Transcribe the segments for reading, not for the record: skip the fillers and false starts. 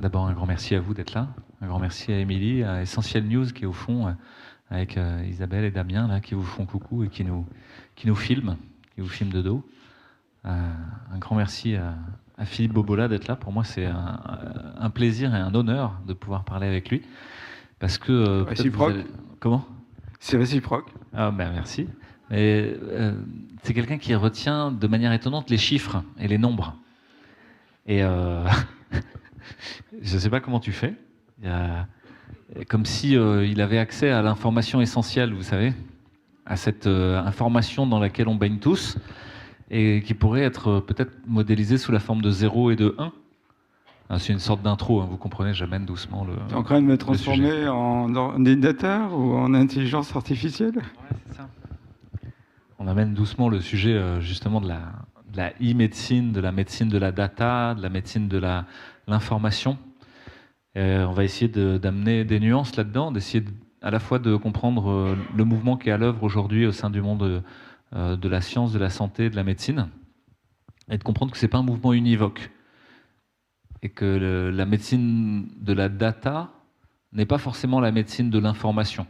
D'abord, un grand merci à vous d'être là. Un grand merci à Émilie, à Essentiel News qui est au fond, avec Isabelle et Damien, là, qui vous font coucou et qui nous filment, qui vous filment de dos. Un grand merci à Philippe Bobola d'être là. Pour moi, c'est un plaisir et un honneur de pouvoir parler avec lui. Parce que peut-être vous allez... Comment ? C'est réciproque. Ah ben merci. Mais c'est quelqu'un qui retient de manière étonnante les chiffres et les nombres. Et je ne sais pas comment tu fais. Comme si il avait accès à l'information essentielle, vous savez, à cette information dans laquelle on baigne tous et qui pourrait être peut-être modélisée sous la forme de 0 et de 1. C'est une sorte d'intro, hein, vous comprenez, j'amène doucement le. Tu es en train de me transformer en ordinateur ou en intelligence artificielle ? Ouais, c'est ça. On amène doucement le sujet justement de la e-médecine, de la médecine de la data, de la médecine de l'information. On va essayer d'amener des nuances là-dedans, d'essayer à la fois de comprendre le mouvement qui est à l'œuvre aujourd'hui au sein du monde de la science, de la santé, de la médecine, et de comprendre que c'est pas un mouvement univoque. Et que la médecine de la data n'est pas forcément la médecine de l'information.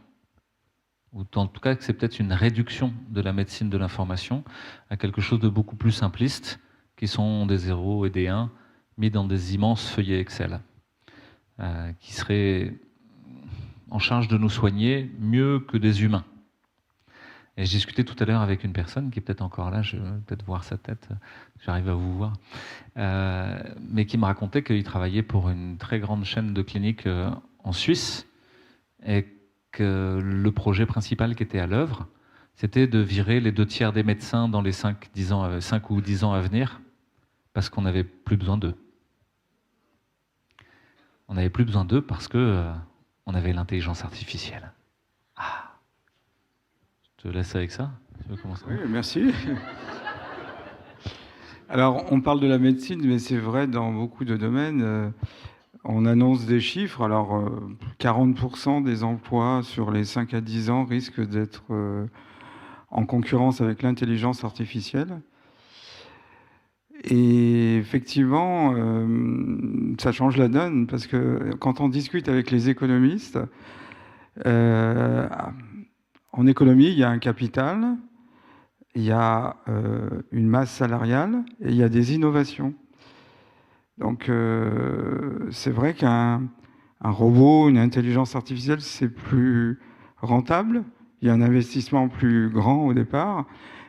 Ou en tout cas que c'est peut-être une réduction de la médecine de l'information à quelque chose de beaucoup plus simpliste, qui sont des 0 et des 1 mis dans des immenses feuillets Excel, qui seraient en charge de nous soigner mieux que des humains. Et j'ai discuté tout à l'heure avec une personne qui est peut-être encore là, je vais peut-être voir sa tête, j'arrive à vous voir, mais qui me racontait qu'il travaillait pour une très grande chaîne de cliniques en Suisse et que le projet principal qui était à l'œuvre, c'était de virer les 2 tiers des médecins dans les 5 ou 10 ans à venir parce qu'on n'avait plus besoin d'eux. On n'avait plus besoin d'eux parce que on avait l'intelligence artificielle. Ah. Je te laisse avec ça. Tu veux commencer ? Oui, merci. Alors, on parle de la médecine, mais c'est vrai dans beaucoup de domaines. On annonce des chiffres. Alors, 40% des emplois sur les 5 à 10 ans risquent d'être en concurrence avec l'intelligence artificielle. Et effectivement, ça change la donne, parce que quand on discute avec les économistes, en économie, il y a un capital, il y a une masse salariale et il y a des innovations. Donc, c'est vrai qu'un robot, une intelligence artificielle, c'est plus rentable. Il y a un investissement plus grand au départ.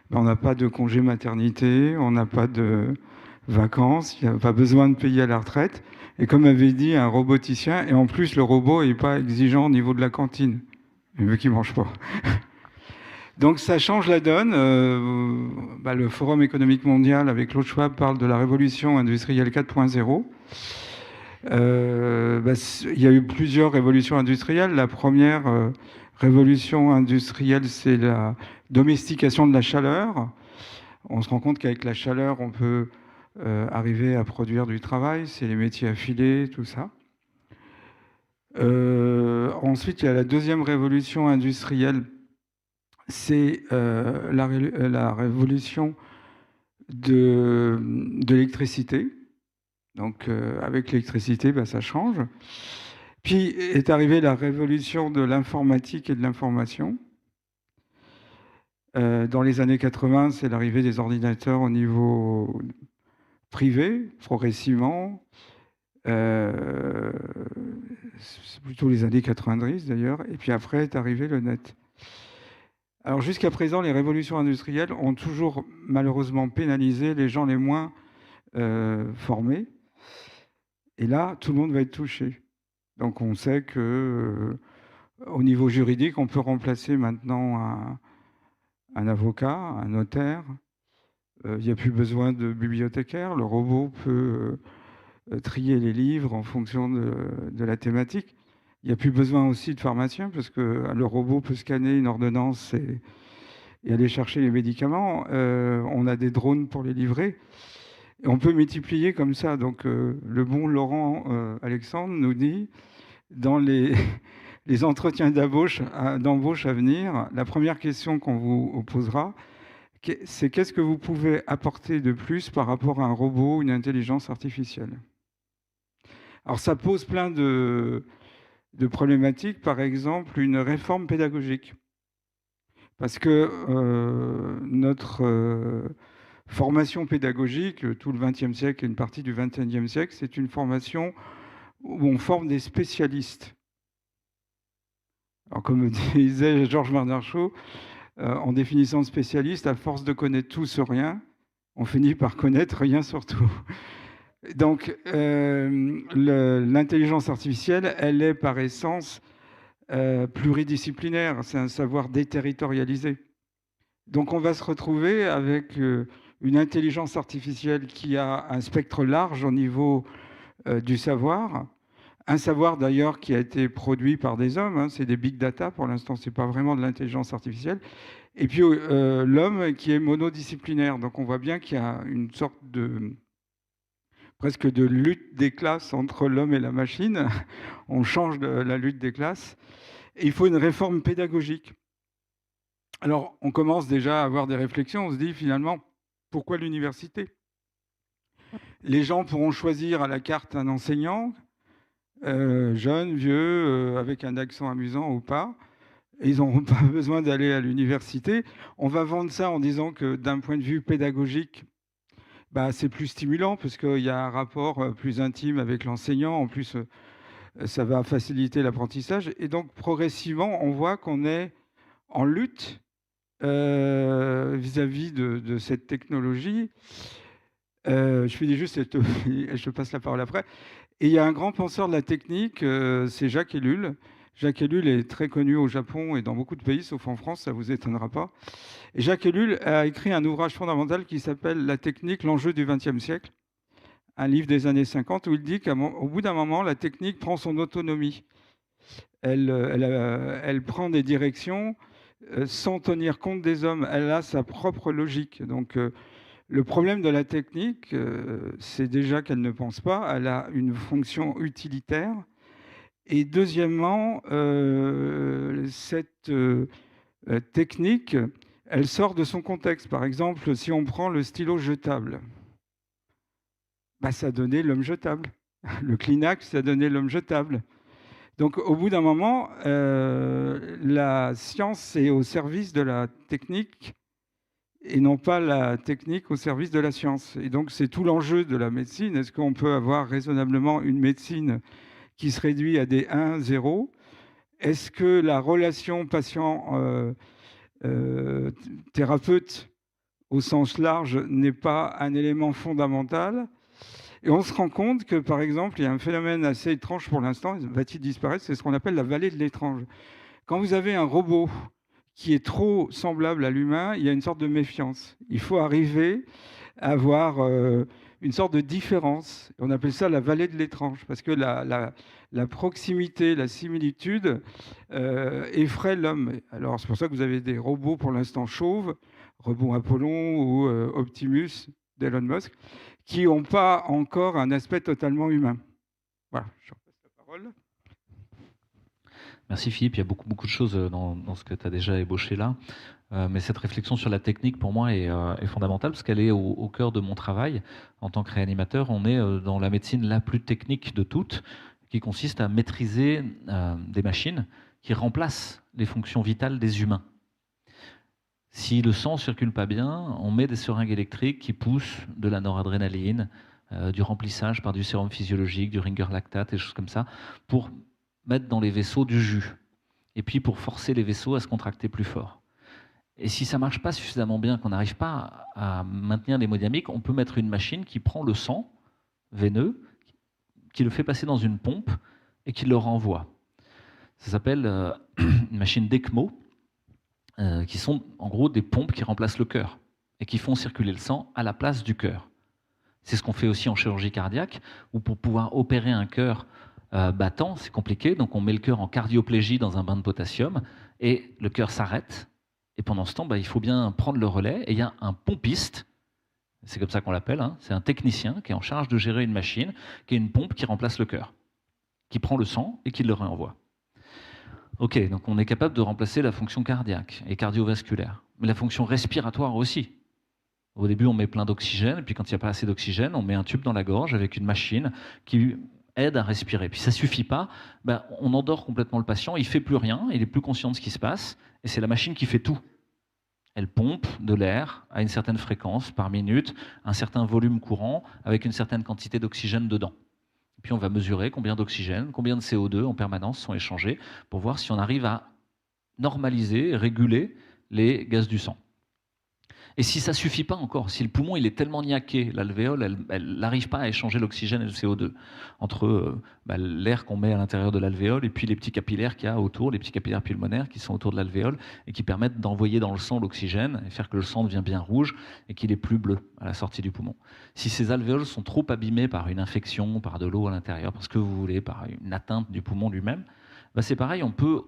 Mais on n'a pas de congé maternité, on n'a pas de vacances, il n'y a pas besoin de payer à la retraite. Et comme avait dit un roboticien, et en plus, le robot n'est pas exigeant au niveau de la cantine. Il veut qu'il ne mange pas. Donc ça change la donne. Le Forum économique mondial avec Klaus Schwab parle de la révolution industrielle 4.0. Il y a eu plusieurs révolutions industrielles. La première révolution industrielle, c'est la domestication de la chaleur. On se rend compte qu'avec la chaleur, on peut arriver à produire du travail. C'est les métiers affilés, tout ça. Ensuite, il y a la deuxième révolution industrielle. C'est la révolution de l'électricité. Donc, avec l'électricité, ça change. Puis est arrivée la révolution de l'informatique et de l'information. Dans les années 80, c'est l'arrivée des ordinateurs au niveau privé, progressivement. C'est plutôt les années 90 d'ailleurs. Et puis après est arrivé le net. Alors jusqu'à présent, les révolutions industrielles ont toujours malheureusement pénalisé les gens les moins formés. Et là, tout le monde va être touché. Donc on sait que au niveau juridique, on peut remplacer maintenant un avocat, un notaire. Il n'y a plus besoin de bibliothécaire. Le robot peut trier les livres en fonction de la thématique. Il n'y a plus besoin aussi de pharmacien parce que le robot peut scanner une ordonnance et aller chercher les médicaments. On a des drones pour les livrer. Et on peut multiplier comme ça. Donc le bon Laurent Alexandre nous dit, dans les entretiens d'embauche à venir, la première question qu'on vous posera, c'est qu'est-ce que vous pouvez apporter de plus par rapport à un robot, une intelligence artificielle ? Alors ça pose plein de problématiques, par exemple une réforme pédagogique. Parce que notre formation pédagogique, tout le XXe siècle et une partie du XXIe siècle, c'est une formation où on forme des spécialistes. Alors comme disait Georges Bernard Shaw, en définissant spécialiste, à force de connaître tout sur rien, on finit par connaître rien sur tout. Donc l'intelligence artificielle, elle est par essence pluridisciplinaire, c'est un savoir déterritorialisé. Donc on va se retrouver avec une intelligence artificielle qui a un spectre large au niveau du savoir, un savoir d'ailleurs qui a été produit par des hommes, hein, c'est des big data pour l'instant, c'est pas vraiment de l'intelligence artificielle, et puis l'homme qui est monodisciplinaire. Donc on voit bien qu'il y a une sorte de presque de lutte des classes entre l'homme et la machine. On change de la lutte des classes. Et il faut une réforme pédagogique. Alors, on commence déjà à avoir des réflexions. On se dit finalement, pourquoi l'université? Les gens pourront choisir à la carte un enseignant, jeune, vieux, avec un accent amusant ou pas. Et ils n'auront pas besoin d'aller à l'université. On va vendre ça en disant que d'un point de vue pédagogique, bah, c'est plus stimulant parce qu'il y a un rapport plus intime avec l'enseignant. En plus, ça va faciliter l'apprentissage. Et donc, progressivement, on voit qu'on est en lutte vis-à-vis de cette technologie. Je finis juste et je te passe la parole après. Et il y a un grand penseur de la technique, c'est Jacques Ellul. Jacques Ellul est très connu au Japon et dans beaucoup de pays, sauf en France, ça ne vous étonnera pas. Et Jacques Ellul a écrit un ouvrage fondamental qui s'appelle « La technique, l'enjeu du XXe siècle », un livre des années 50 où il dit qu'au bout d'un moment, la technique prend son autonomie. Elle prend des directions sans tenir compte des hommes. Elle a sa propre logique. Donc, le problème de la technique, c'est déjà qu'elle ne pense pas. Elle a une fonction utilitaire. Et deuxièmement, cette technique, elle sort de son contexte. Par exemple, si on prend le stylo jetable, bah, ça donnait l'homme jetable. Le Kleenex, ça donnait l'homme jetable. Donc, au bout d'un moment, la science est au service de la technique et non pas la technique au service de la science. Et donc, c'est tout l'enjeu de la médecine. Est-ce qu'on peut avoir raisonnablement une médecine qui se réduit à des 1, 0 ? Est-ce que la relation patient-thérapeute au sens large n'est pas un élément fondamental ? Et on se rend compte que, par exemple, il y a un phénomène assez étrange pour l'instant, va-t-il disparaître? C'est ce qu'on appelle la vallée de l'étrange. Quand vous avez un robot qui est trop semblable à l'humain, il y a une sorte de méfiance. Il faut arriver à avoir une sorte de différence. On appelle ça la vallée de l'étrange, parce que la proximité, la similitude effraie l'homme. Alors c'est pour ça que vous avez des robots pour l'instant chauves, robot Apollon ou Optimus d'Elon Musk, qui n'ont pas encore un aspect totalement humain. Voilà, je repasse la parole. Merci Philippe, il y a beaucoup de choses dans ce que tu as déjà ébauché là. Mais cette réflexion sur la technique, pour moi, est fondamentale parce qu'elle est au cœur de mon travail. En tant que réanimateur, on est dans la médecine la plus technique de toutes, qui consiste à maîtriser des machines qui remplacent les fonctions vitales des humains. Si le sang ne circule pas bien, on met des seringues électriques qui poussent de la noradrénaline, du remplissage par du sérum physiologique, du ringer lactate, des choses comme ça, pour mettre dans les vaisseaux du jus. Et puis pour forcer les vaisseaux à se contracter plus fort. Et si ça ne marche pas suffisamment bien, qu'on n'arrive pas à maintenir l'hémodynamique, on peut mettre une machine qui prend le sang veineux, qui le fait passer dans une pompe et qui le renvoie. Ça s'appelle une machine d'ECMO, qui sont en gros des pompes qui remplacent le cœur et qui font circuler le sang à la place du cœur. C'est ce qu'on fait aussi en chirurgie cardiaque, où pour pouvoir opérer un cœur battant, c'est compliqué, donc on met le cœur en cardioplégie dans un bain de potassium et le cœur s'arrête. Et pendant ce temps, il faut bien prendre le relais et il y a un pompiste, c'est comme ça qu'on l'appelle, hein, c'est un technicien qui est en charge de gérer une machine, qui est une pompe qui remplace le cœur, qui prend le sang et qui le réenvoie. Ok, donc on est capable de remplacer la fonction cardiaque et cardiovasculaire, mais la fonction respiratoire aussi. Au début, on met plein d'oxygène, et puis quand il n'y a pas assez d'oxygène, on met un tube dans la gorge avec une machine qui aide à respirer. Puis ça suffit pas, ben, on endort complètement le patient, il fait plus rien, il est plus conscient de ce qui se passe, et c'est la machine qui fait tout. Elle pompe de l'air à une certaine fréquence par minute, un certain volume courant, avec une certaine quantité d'oxygène dedans. Puis on va mesurer combien d'oxygène, combien de CO2 en permanence sont échangés pour voir si on arrive à normaliser, réguler les gaz du sang. Et si ça suffit pas encore, si le poumon il est tellement niaqué, l'alvéole elle n'arrive pas à échanger l'oxygène et le CO2 entre l'air qu'on met à l'intérieur de l'alvéole et puis les petits capillaires qu'il y a autour, les petits capillaires pulmonaires qui sont autour de l'alvéole et qui permettent d'envoyer dans le sang l'oxygène et faire que le sang devient bien rouge et qu'il est plus bleu à la sortie du poumon. Si ces alvéoles sont trop abîmées par une infection, par de l'eau à l'intérieur, parce que vous voulez, par une atteinte du poumon lui-même, ben c'est pareil, on peut,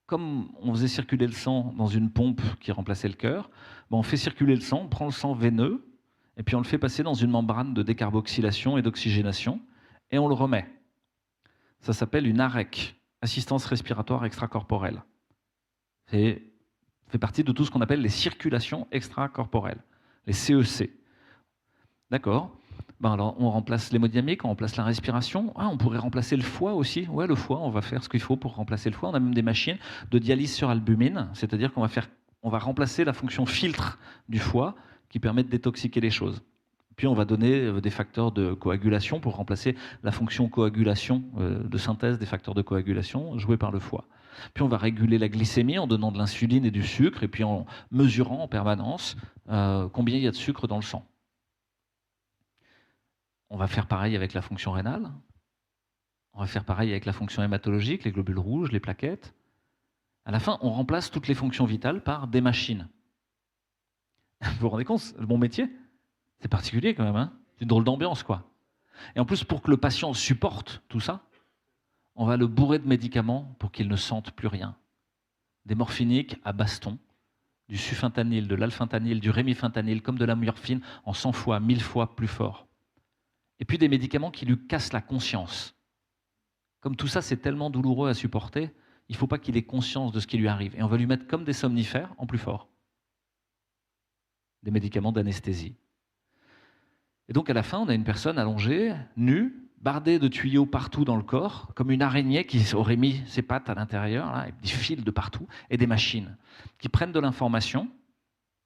comme on faisait circuler le sang dans une pompe qui remplaçait le cœur, on fait circuler le sang, on prend le sang veineux, et puis on le fait passer dans une membrane de décarboxylation et d'oxygénation, et on le remet. Ça s'appelle une AREC, assistance respiratoire extracorporelle. Ça fait partie de tout ce qu'on appelle les circulations extracorporelles, les CEC. D'accord. Alors, on remplace l'hémodynamique, on remplace la respiration. On pourrait remplacer le foie aussi. Ouais, le foie, on va faire ce qu'il faut pour remplacer le foie. On a même des machines de dialyse sur albumine, c'est-à-dire qu'on va remplacer la fonction filtre du foie qui permet de détoxiquer les choses. Puis on va donner des facteurs de coagulation pour remplacer la fonction coagulation, de synthèse des facteurs de coagulation joués par le foie. Puis on va réguler la glycémie en donnant de l'insuline et du sucre, et puis en mesurant en permanence combien il y a de sucre dans le sang. On va faire pareil avec la fonction rénale. On va faire pareil avec la fonction hématologique, les globules rouges, les plaquettes. À la fin, on remplace toutes les fonctions vitales par des machines. Vous vous rendez compte, mon métier, c'est particulier quand même, hein, c'est une drôle d'ambiance, quoi. Et en plus, pour que le patient supporte tout ça, on va le bourrer de médicaments pour qu'il ne sente plus rien. Des morphiniques à baston, du sufentanil, de l'alfentanil, du rémifentanil, comme de la morphine, en 100 fois, 1000 fois plus fort. Et puis des médicaments qui lui cassent la conscience. Comme tout ça, c'est tellement douloureux à supporter, il ne faut pas qu'il ait conscience de ce qui lui arrive. Et on va lui mettre comme des somnifères en plus fort. Des médicaments d'anesthésie. Et donc à la fin, on a une personne allongée, nue, bardée de tuyaux partout dans le corps, comme une araignée qui aurait mis ses pattes à l'intérieur, là, et des fils de partout, et des machines qui prennent de l'information,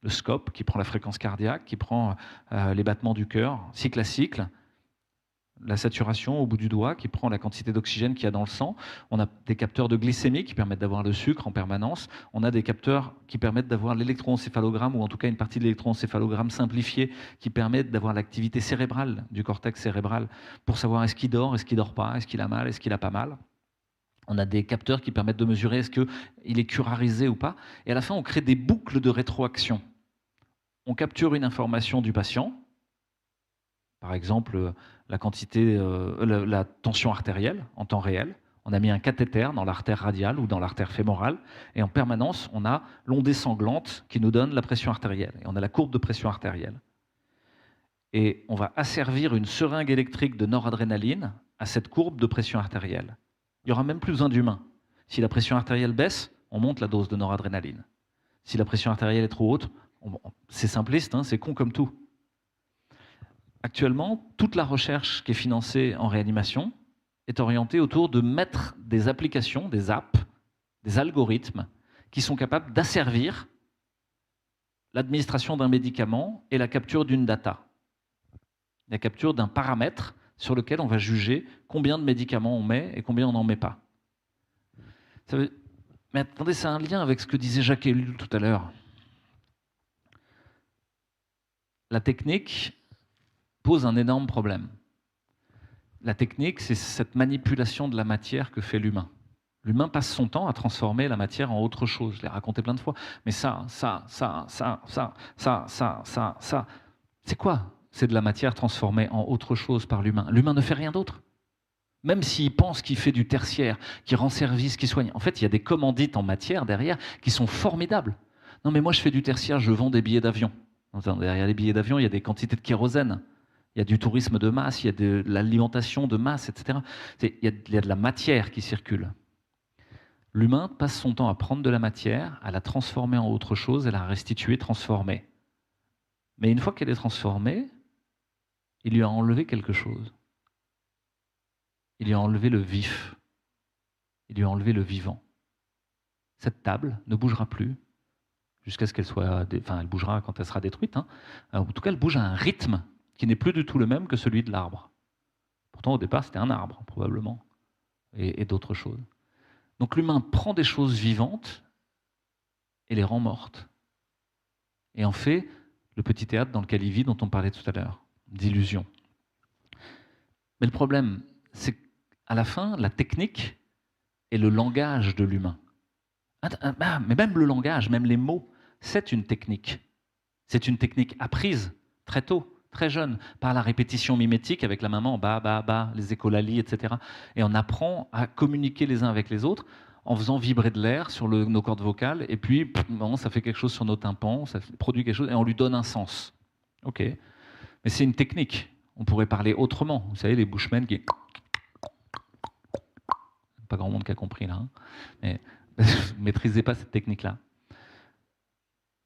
le scope qui prend la fréquence cardiaque, qui prend les battements du cœur, cycle à cycle, la saturation au bout du doigt qui prend la quantité d'oxygène qu'il y a dans le sang. On a des capteurs de glycémie qui permettent d'avoir le sucre en permanence. On a des capteurs qui permettent d'avoir l'électroencéphalogramme, ou en tout cas une partie de l'électroencéphalogramme simplifié qui permet d'avoir l'activité cérébrale du cortex cérébral pour savoir est-ce qu'il dort, est-ce qu'il dort pas, est-ce qu'il a mal, est-ce qu'il a pas mal. On a des capteurs qui permettent de mesurer est-ce qu'il est curarisé ou pas. Et à la fin, on crée des boucles de rétroaction. On capture une information du patient, par exemple la tension artérielle en temps réel. On a mis un cathéter dans l'artère radiale ou dans l'artère fémorale, et en permanence, on a l'ondée sanglante qui nous donne la pression artérielle. Et on a la courbe de pression artérielle. Et on va asservir une seringue électrique de noradrénaline à cette courbe de pression artérielle. Il n'y aura même plus besoin d'humain. Si la pression artérielle baisse, on monte la dose de noradrénaline. Si la pression artérielle est trop haute, c'est simpliste, hein, c'est con comme tout. Actuellement, toute la recherche qui est financée en réanimation est orientée autour de mettre des applications, des apps, des algorithmes qui sont capables d'asservir l'administration d'un médicament et la capture d'une data, la capture d'un paramètre sur lequel on va juger combien de médicaments on met et combien on n'en met pas. Mais attendez, c'est un lien avec ce que disait Jacques Ellul tout à l'heure. La technique pose un énorme problème. La technique, c'est cette manipulation de la matière que fait l'humain. L'humain passe son temps à transformer la matière en autre chose. Je l'ai raconté plein de fois. Mais ça, c'est quoi? C'est de la matière transformée en autre chose par l'humain. L'humain ne fait rien d'autre. Même s'il pense qu'il fait du tertiaire, qu'il rend service, qu'il soigne. En fait, il y a des commandites en matière derrière qui sont formidables. Non, mais moi, je fais du tertiaire, je vends des billets d'avion. Derrière les billets d'avion, il y a des quantités de kérosène. Il y a du tourisme de masse, il y a de l'alimentation de masse, etc. Il y a de la matière qui circule. L'humain passe son temps à prendre de la matière, à la transformer en autre chose et la restituer transformée. Mais une fois qu'elle est transformée, il lui a enlevé quelque chose. il lui a enlevé le vif, il lui a enlevé le vivant. Cette table ne bougera plus jusqu'à ce qu'elle soit... Enfin, elle bougera quand elle sera détruite. Hein. En tout cas, elle bouge à un rythme qui n'est plus du tout le même que celui de l'arbre. Pourtant, au départ, c'était un arbre, probablement, et d'autres choses. Donc l'humain prend des choses vivantes et les rend mortes. Et en fait, le petit théâtre dans lequel il vit, dont on parlait tout à l'heure, d'illusion. Mais le problème, c'est qu'à la fin, la technique est le langage de l'humain. Mais même le langage, même les mots, c'est une technique. C'est une technique apprise très tôt, très jeune, par la répétition mimétique avec la maman, ba, ba, ba, les écholalies, etc. Et on apprend à communiquer les uns avec les autres en faisant vibrer de l'air sur nos cordes vocales, et puis bon, ça fait quelque chose sur nos tympans, ça produit quelque chose, et on lui donne un sens. Ok, mais c'est une technique. On pourrait parler autrement. Vous savez, les Bushmen qui... Pas grand monde qui a compris là. Hein. Mais vous ne maîtrisez pas cette technique-là.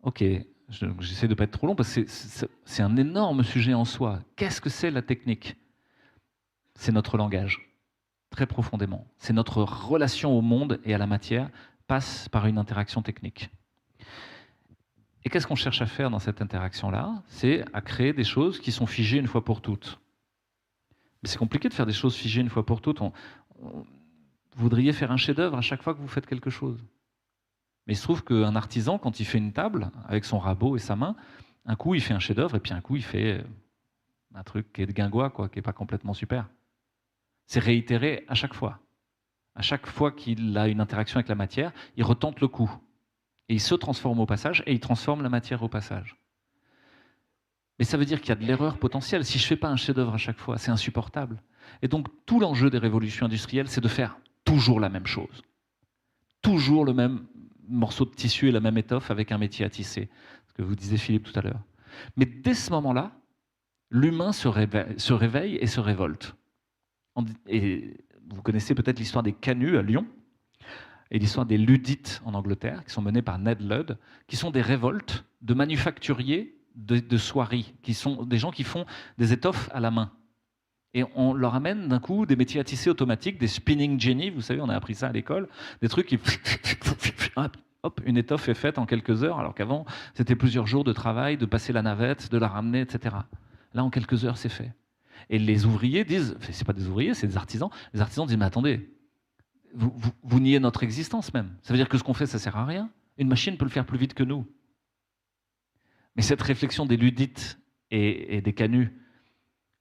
Ok, j'essaie de ne pas être trop long parce que c'est un énorme sujet en soi. Qu'est-ce que c'est la technique? C'est notre langage, très profondément. C'est notre relation au monde et à la matière passe par une interaction technique. Et qu'est-ce qu'on cherche à faire dans cette interaction-là? C'est à créer des choses qui sont figées une fois pour toutes. Mais c'est compliqué de faire des choses figées une fois pour toutes. Vous voudriez faire un chef-d'œuvre à chaque fois que vous faites quelque chose. Mais il se trouve qu'un artisan, quand il fait une table, avec son rabot et sa main, un coup il fait un chef-d'œuvre et puis un coup il fait un truc qui est de guingois, quoi, qui n'est pas complètement super. C'est réitéré à chaque fois. À chaque fois qu'il a une interaction avec la matière, il retente le coup. Et il se transforme au passage et il transforme la matière au passage. Mais ça veut dire qu'il y a de l'erreur potentielle. Si je ne fais pas un chef-d'œuvre à chaque fois, c'est insupportable. Et donc tout l'enjeu des révolutions industrielles, c'est de faire toujours la même chose. Toujours le même morceau de tissu et la même étoffe avec un métier à tisser. Ce que vous disiez Philippe tout à l'heure. Mais dès ce moment-là, l'humain se réveille et se révolte. Et vous connaissez peut-être l'histoire des canuts à Lyon et l'histoire des Luddites en Angleterre, qui sont menées par Ned Ludd, qui sont des révoltes de manufacturiers de soieries, qui sont des gens qui font des étoffes à la main. Et on leur amène d'un coup des métiers à tisser automatiques, des spinning jenny, vous savez, on a appris ça à l'école, des trucs qui... Hop, une étoffe est faite en quelques heures, alors qu'avant, c'était plusieurs jours de travail, de passer la navette, de la ramener, etc. Là, en quelques heures, c'est fait. Et les ouvriers disent, c'est pas des ouvriers, c'est des artisans, les artisans disent, mais attendez, vous niez notre existence même. Ça veut dire que ce qu'on fait, ça sert à rien. Une machine peut le faire plus vite que nous. Mais cette réflexion des Luddites et des canuts,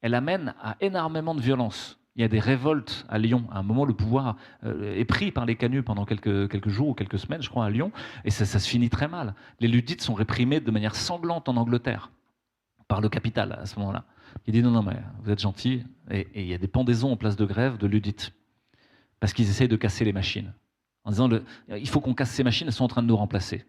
elle amène à énormément de violence. Il y a des révoltes à Lyon. À un moment, le pouvoir est pris par les canuts pendant quelques jours ou quelques semaines, je crois, à Lyon, et ça se finit très mal. Les Luddites sont réprimés de manière sanglante en Angleterre par le capital à ce moment-là. Il dit non, non, mais vous êtes gentils, et il y a des pendaisons en place de grève de Luddites, parce qu'ils essayent de casser les machines, en disant il faut qu'on casse ces machines, elles sont en train de nous remplacer.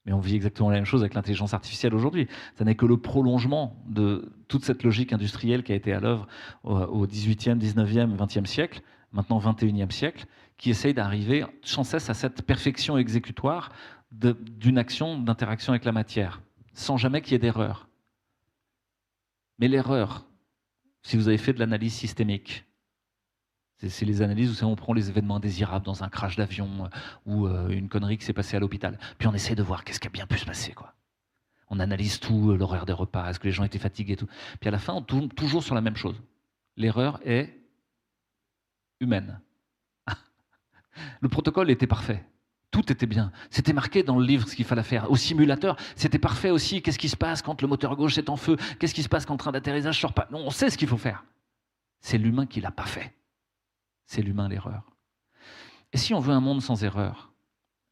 Mais on vit exactement la même chose avec l'intelligence artificielle aujourd'hui. Ça n'est que le prolongement de toute cette logique industrielle qui a été à l'œuvre au 18e, 19e, 20e siècle, maintenant 21e siècle, qui essaye d'arriver sans cesse à cette perfection exécutoire d'une action d'interaction avec la matière, sans jamais qu'il y ait d'erreur. Mais l'erreur, si vous avez fait de l'analyse systémique, c'est les analyses où on prend les événements indésirables dans un crash d'avion ou une connerie qui s'est passée à l'hôpital. Puis on essaie de voir qu'est-ce qui a bien pu se passer, quoi. On analyse tout, l'horaire des repas, est-ce que les gens étaient fatigués, tout. Puis à la fin, on tourne toujours sur la même chose. L'erreur est humaine. Le protocole était parfait. Tout était bien. C'était marqué dans le livre ce qu'il fallait faire. Au simulateur, c'était parfait aussi. Qu'est-ce qui se passe quand le moteur gauche est en feu? Qu'est-ce qui se passe quand le train d'atterrissage sort pas? Non, on sait ce qu'il faut faire. C'est l'humain qui l'a pas fait. C'est l'humain l'erreur. Et si on veut un monde sans erreur,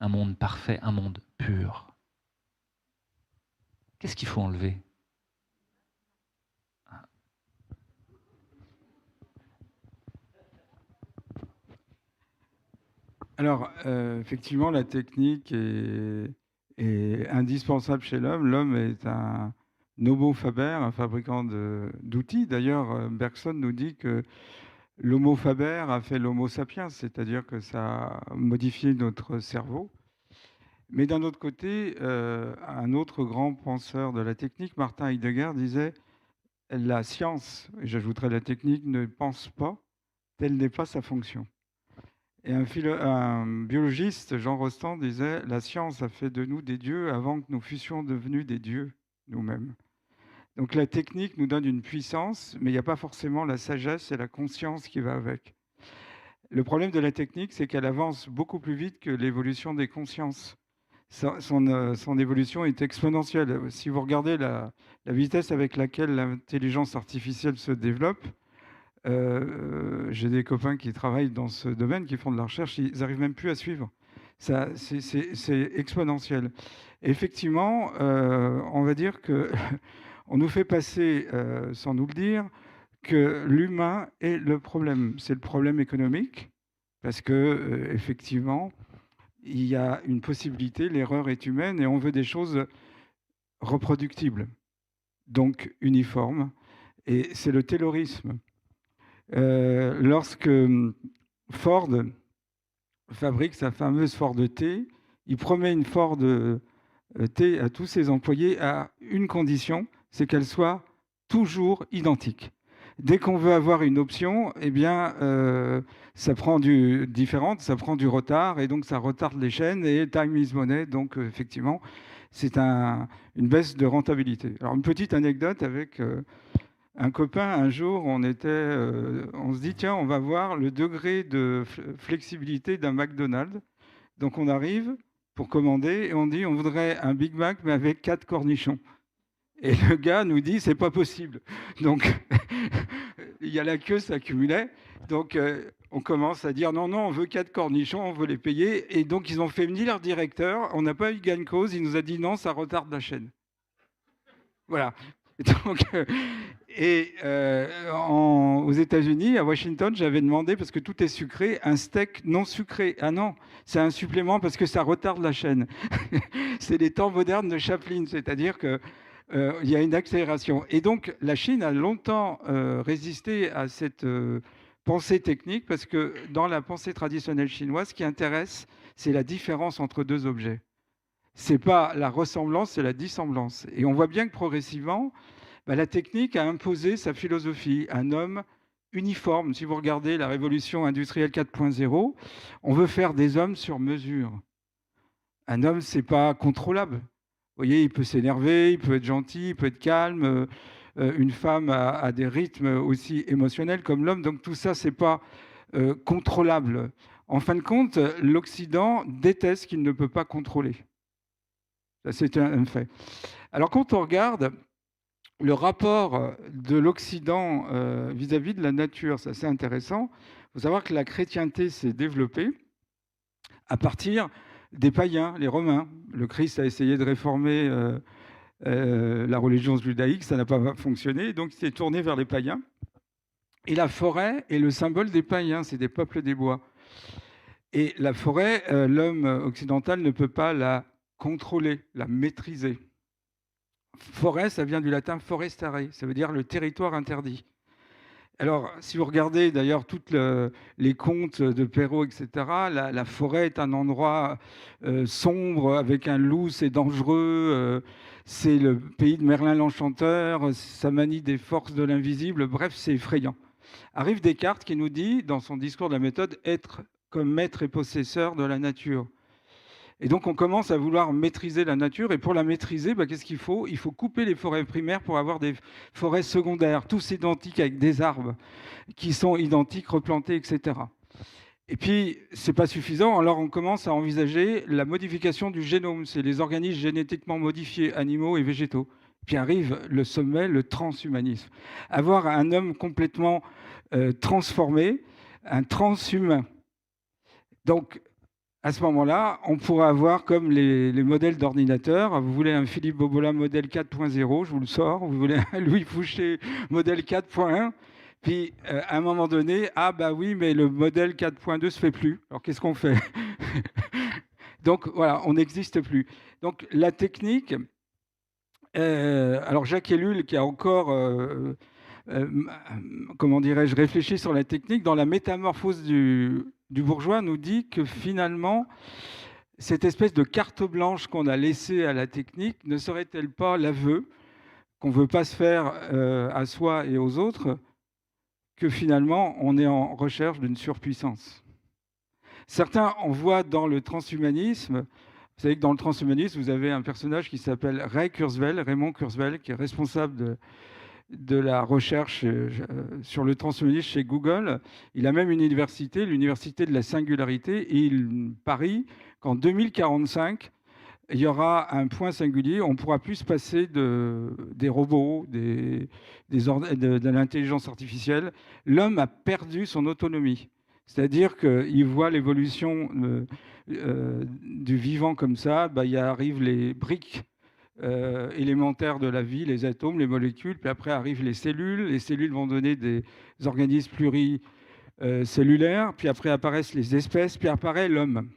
un monde parfait, un monde pur, qu'est-ce qu'il faut enlever? Alors, effectivement, la technique est indispensable chez l'homme. L'homme est un homo faber, un fabricant d'outils. D'ailleurs, Bergson nous dit que l'homo faber a fait l'homo sapiens, c'est-à-dire que ça a modifié notre cerveau. Mais d'un autre côté, un autre grand penseur de la technique, Martin Heidegger, disait « La science, et j'ajouterais la technique, ne pense pas, telle n'est pas sa fonction. Et un biologiste, Jean Rostand, disait « La science a fait de nous des dieux avant que nous fussions devenus des dieux nous-mêmes ». Donc la technique nous donne une puissance, mais il n'y a pas forcément la sagesse et la conscience qui va avec. Le problème de la technique, c'est qu'elle avance beaucoup plus vite que l'évolution des consciences. Son évolution est exponentielle. Si vous regardez la vitesse avec laquelle l'intelligence artificielle se développe, j'ai des copains qui travaillent dans ce domaine, qui font de la recherche, ils n'arrivent même plus à suivre. C'est exponentiel. Effectivement, on va dire que on nous fait passer, sans nous le dire, que l'humain est le problème. C'est le problème économique, parce que effectivement, il y a une possibilité, l'erreur est humaine et on veut des choses reproductibles, donc uniformes. Et c'est le taylorisme. Lorsque Ford fabrique sa fameuse Ford T, il promet une Ford T à tous ses employés à une condition, c'est qu'elle soit toujours identique. Dès qu'on veut avoir une option, eh bien, ça prend différente, ça prend du retard, et donc ça retarde les chaînes, et time is money, donc effectivement, c'est une baisse de rentabilité. Alors, une petite anecdote avec un copain, un jour, on se dit, tiens, on va voir le degré de flexibilité d'un McDonald's. Donc, on arrive pour commander, et on dit, on voudrait un Big Mac, mais avec 4 cornichons. Et le gars nous dit, c'est pas possible. Donc, il y a la queue s'accumulait. Donc, on commence à dire, non, non, on veut 4 cornichons, on veut les payer. Et donc, ils ont fait venir leur directeur. On n'a pas eu gain de cause. Il nous a dit, non, ça retarde la chaîne. Voilà. Donc, aux États-Unis, à Washington, j'avais demandé, parce que tout est sucré, un steak non sucré. Ah non, c'est un supplément parce que ça retarde la chaîne. C'est les temps modernes de Chaplin, c'est-à-dire que il y a une accélération. Et donc, la Chine a longtemps résisté à cette pensée technique, parce que dans la pensée traditionnelle chinoise, ce qui intéresse, c'est la différence entre deux objets. Ce n'est pas la ressemblance, c'est la dissemblance. Et on voit bien que progressivement, la technique a imposé sa philosophie. Un homme uniforme. Si vous regardez la révolution industrielle 4.0, on veut faire des hommes sur mesure. Un homme, ce n'est pas contrôlable. Vous voyez, il peut s'énerver, il peut être gentil, il peut être calme. Une femme a des rythmes aussi émotionnels comme l'homme. Donc tout ça, ce n'est pas contrôlable. En fin de compte, l'Occident déteste ce qu'il ne peut pas contrôler. Ça, c'est un fait. Alors quand on regarde le rapport de l'Occident vis-à-vis de la nature, c'est assez intéressant. Il faut savoir que la chrétienté s'est développée à partir des païens, les Romains. Le Christ a essayé de réformer la religion judaïque, ça n'a pas fonctionné, donc il s'est tourné vers les païens. Et la forêt est le symbole des païens, c'est des peuples des bois. Et la forêt, l'homme occidental ne peut pas la contrôler, la maîtriser. Forêt, ça vient du latin forestare, ça veut dire le territoire interdit. Alors, si vous regardez d'ailleurs tous les contes de Perrault, etc., la forêt est un endroit sombre, avec un loup, c'est dangereux, c'est le pays de Merlin l'Enchanteur, ça manie des forces de l'invisible, bref, c'est effrayant. Arrive Descartes qui nous dit, dans son discours de la méthode, être comme maître et possesseur de la nature. Et donc, on commence à vouloir maîtriser la nature. Et pour la maîtriser, qu'est-ce qu'il faut ? Il faut couper les forêts primaires pour avoir des forêts secondaires, tous identiques avec des arbres qui sont identiques, replantés, etc. Et puis, ce n'est pas suffisant. Alors, on commence à envisager la modification du génome. C'est les organismes génétiquement modifiés, animaux et végétaux. Puis arrive le sommet, le transhumanisme. Avoir un homme complètement transformé, un transhumain. Donc, à ce moment-là, on pourra avoir comme les modèles d'ordinateurs. Vous voulez un Philippe Bobola modèle 4.0, je vous le sors. Vous voulez un Louis Fouché modèle 4.1. Puis, à un moment donné, ah bah oui, mais le modèle 4.2 ne se fait plus. Alors, qu'est-ce qu'on fait ? Donc, voilà, on n'existe plus. Donc, la technique... alors, Jacques Ellul, qui a encore... comment dirais-je, réfléchi sur la technique, dans la métamorphose du bourgeois, nous dit que finalement, cette espèce de carte blanche qu'on a laissée à la technique ne serait-elle pas l'aveu qu'on ne veut pas se faire à soi et aux autres, que finalement, on est en recherche d'une surpuissance. Certains en voient dans le transhumanisme. Vous savez que dans le transhumanisme, vous avez un personnage qui s'appelle Raymond Kurzweil, qui est responsable de la recherche sur le transhumanisme chez Google. Il a même une université, l'université de la singularité, et il parie qu'en 2045, il y aura un point singulier, on ne pourra plus se passer des robots, de l'intelligence artificielle. L'homme a perdu son autonomie. C'est-à-dire qu'il voit l'évolution du vivant comme ça. Il arrive les briques élémentaires de la vie, les atomes, les molécules, puis après arrivent les cellules vont donner des organismes pluricellulaires, puis après apparaissent les espèces, puis apparaît l'homme.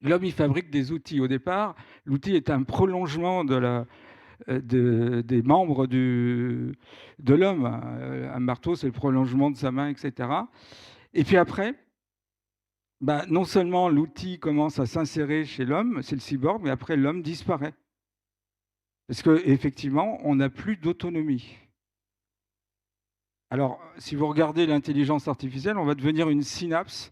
L'homme, il fabrique des outils. Au départ, l'outil est un prolongement des membres de l'homme. Un marteau, c'est le prolongement de sa main, etc. Et puis après, non seulement l'outil commence à s'insérer chez l'homme, c'est le cyborg, mais après, l'homme disparaît. Parce qu'effectivement, on n'a plus d'autonomie. Alors, si vous regardez l'intelligence artificielle, on va devenir une synapse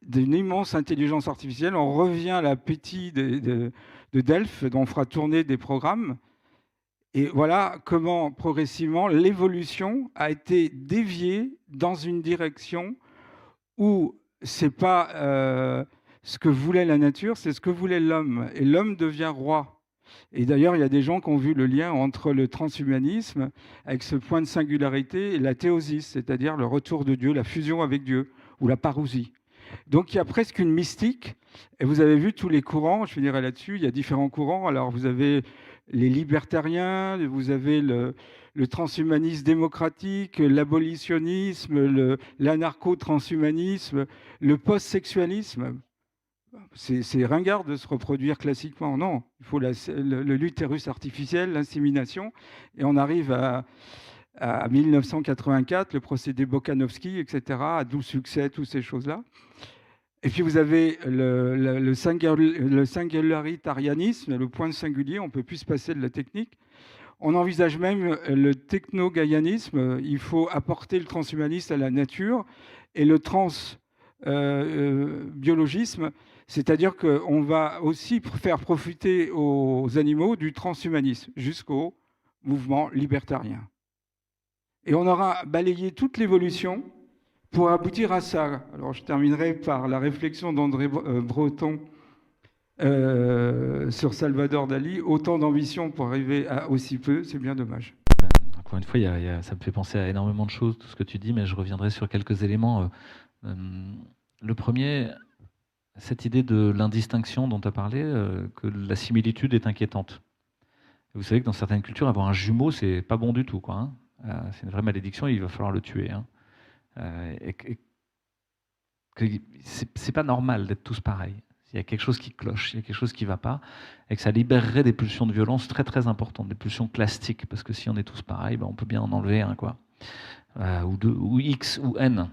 d'une immense intelligence artificielle. On revient à l'appétit de Delphes, dont on fera tourner des programmes. Et voilà comment, progressivement, l'évolution a été déviée dans une direction où ce n'est pas ce que voulait la nature, c'est ce que voulait l'homme. Et l'homme devient roi. Et d'ailleurs, il y a des gens qui ont vu le lien entre le transhumanisme, avec ce point de singularité, et la théosis, c'est-à-dire le retour de Dieu, la fusion avec Dieu, ou la parousie. Donc il y a presque une mystique, et vous avez vu tous les courants, je finirai là-dessus, il y a différents courants. Alors vous avez les libertariens, vous avez le transhumanisme démocratique, l'abolitionnisme, l'anarcho-transhumanisme, le post-sexualisme. C'est ringard de se reproduire classiquement. Non, il faut l'utérus artificiel, l'insémination. Et on arrive à 1984, le procédé Bokanovski, etc., à d'où succès, toutes ces choses-là. Et puis vous avez le singularitarianisme, le point de singulier, on ne peut plus se passer de la technique. On envisage même le techno-gaianisme, il faut apporter le transhumanisme à la nature, et le transbiologisme, c'est-à-dire qu'on va aussi faire profiter aux animaux du transhumanisme, jusqu'au mouvement libertarien. Et on aura balayé toute l'évolution pour aboutir à ça. Alors je terminerai par la réflexion d'André Breton sur Salvador Dali. Autant d'ambition pour arriver à aussi peu, c'est bien dommage. Encore une fois, ça me fait penser à énormément de choses, tout ce que tu dis, mais je reviendrai sur quelques éléments. Le premier, cette idée de l'indistinction dont tu as parlé, que la similitude est inquiétante. Vous savez que dans certaines cultures, avoir un jumeau, c'est pas bon du tout, quoi, hein. C'est une vraie malédiction, il va falloir le tuer, hein. C'est pas normal d'être tous pareils. Il y a quelque chose qui cloche, il y a quelque chose qui ne va pas, et que ça libérerait des pulsions de violence très très importantes, des pulsions classiques, parce que si on est tous pareils, on peut bien en enlever un, quoi. Ou deux, ou X, ou N.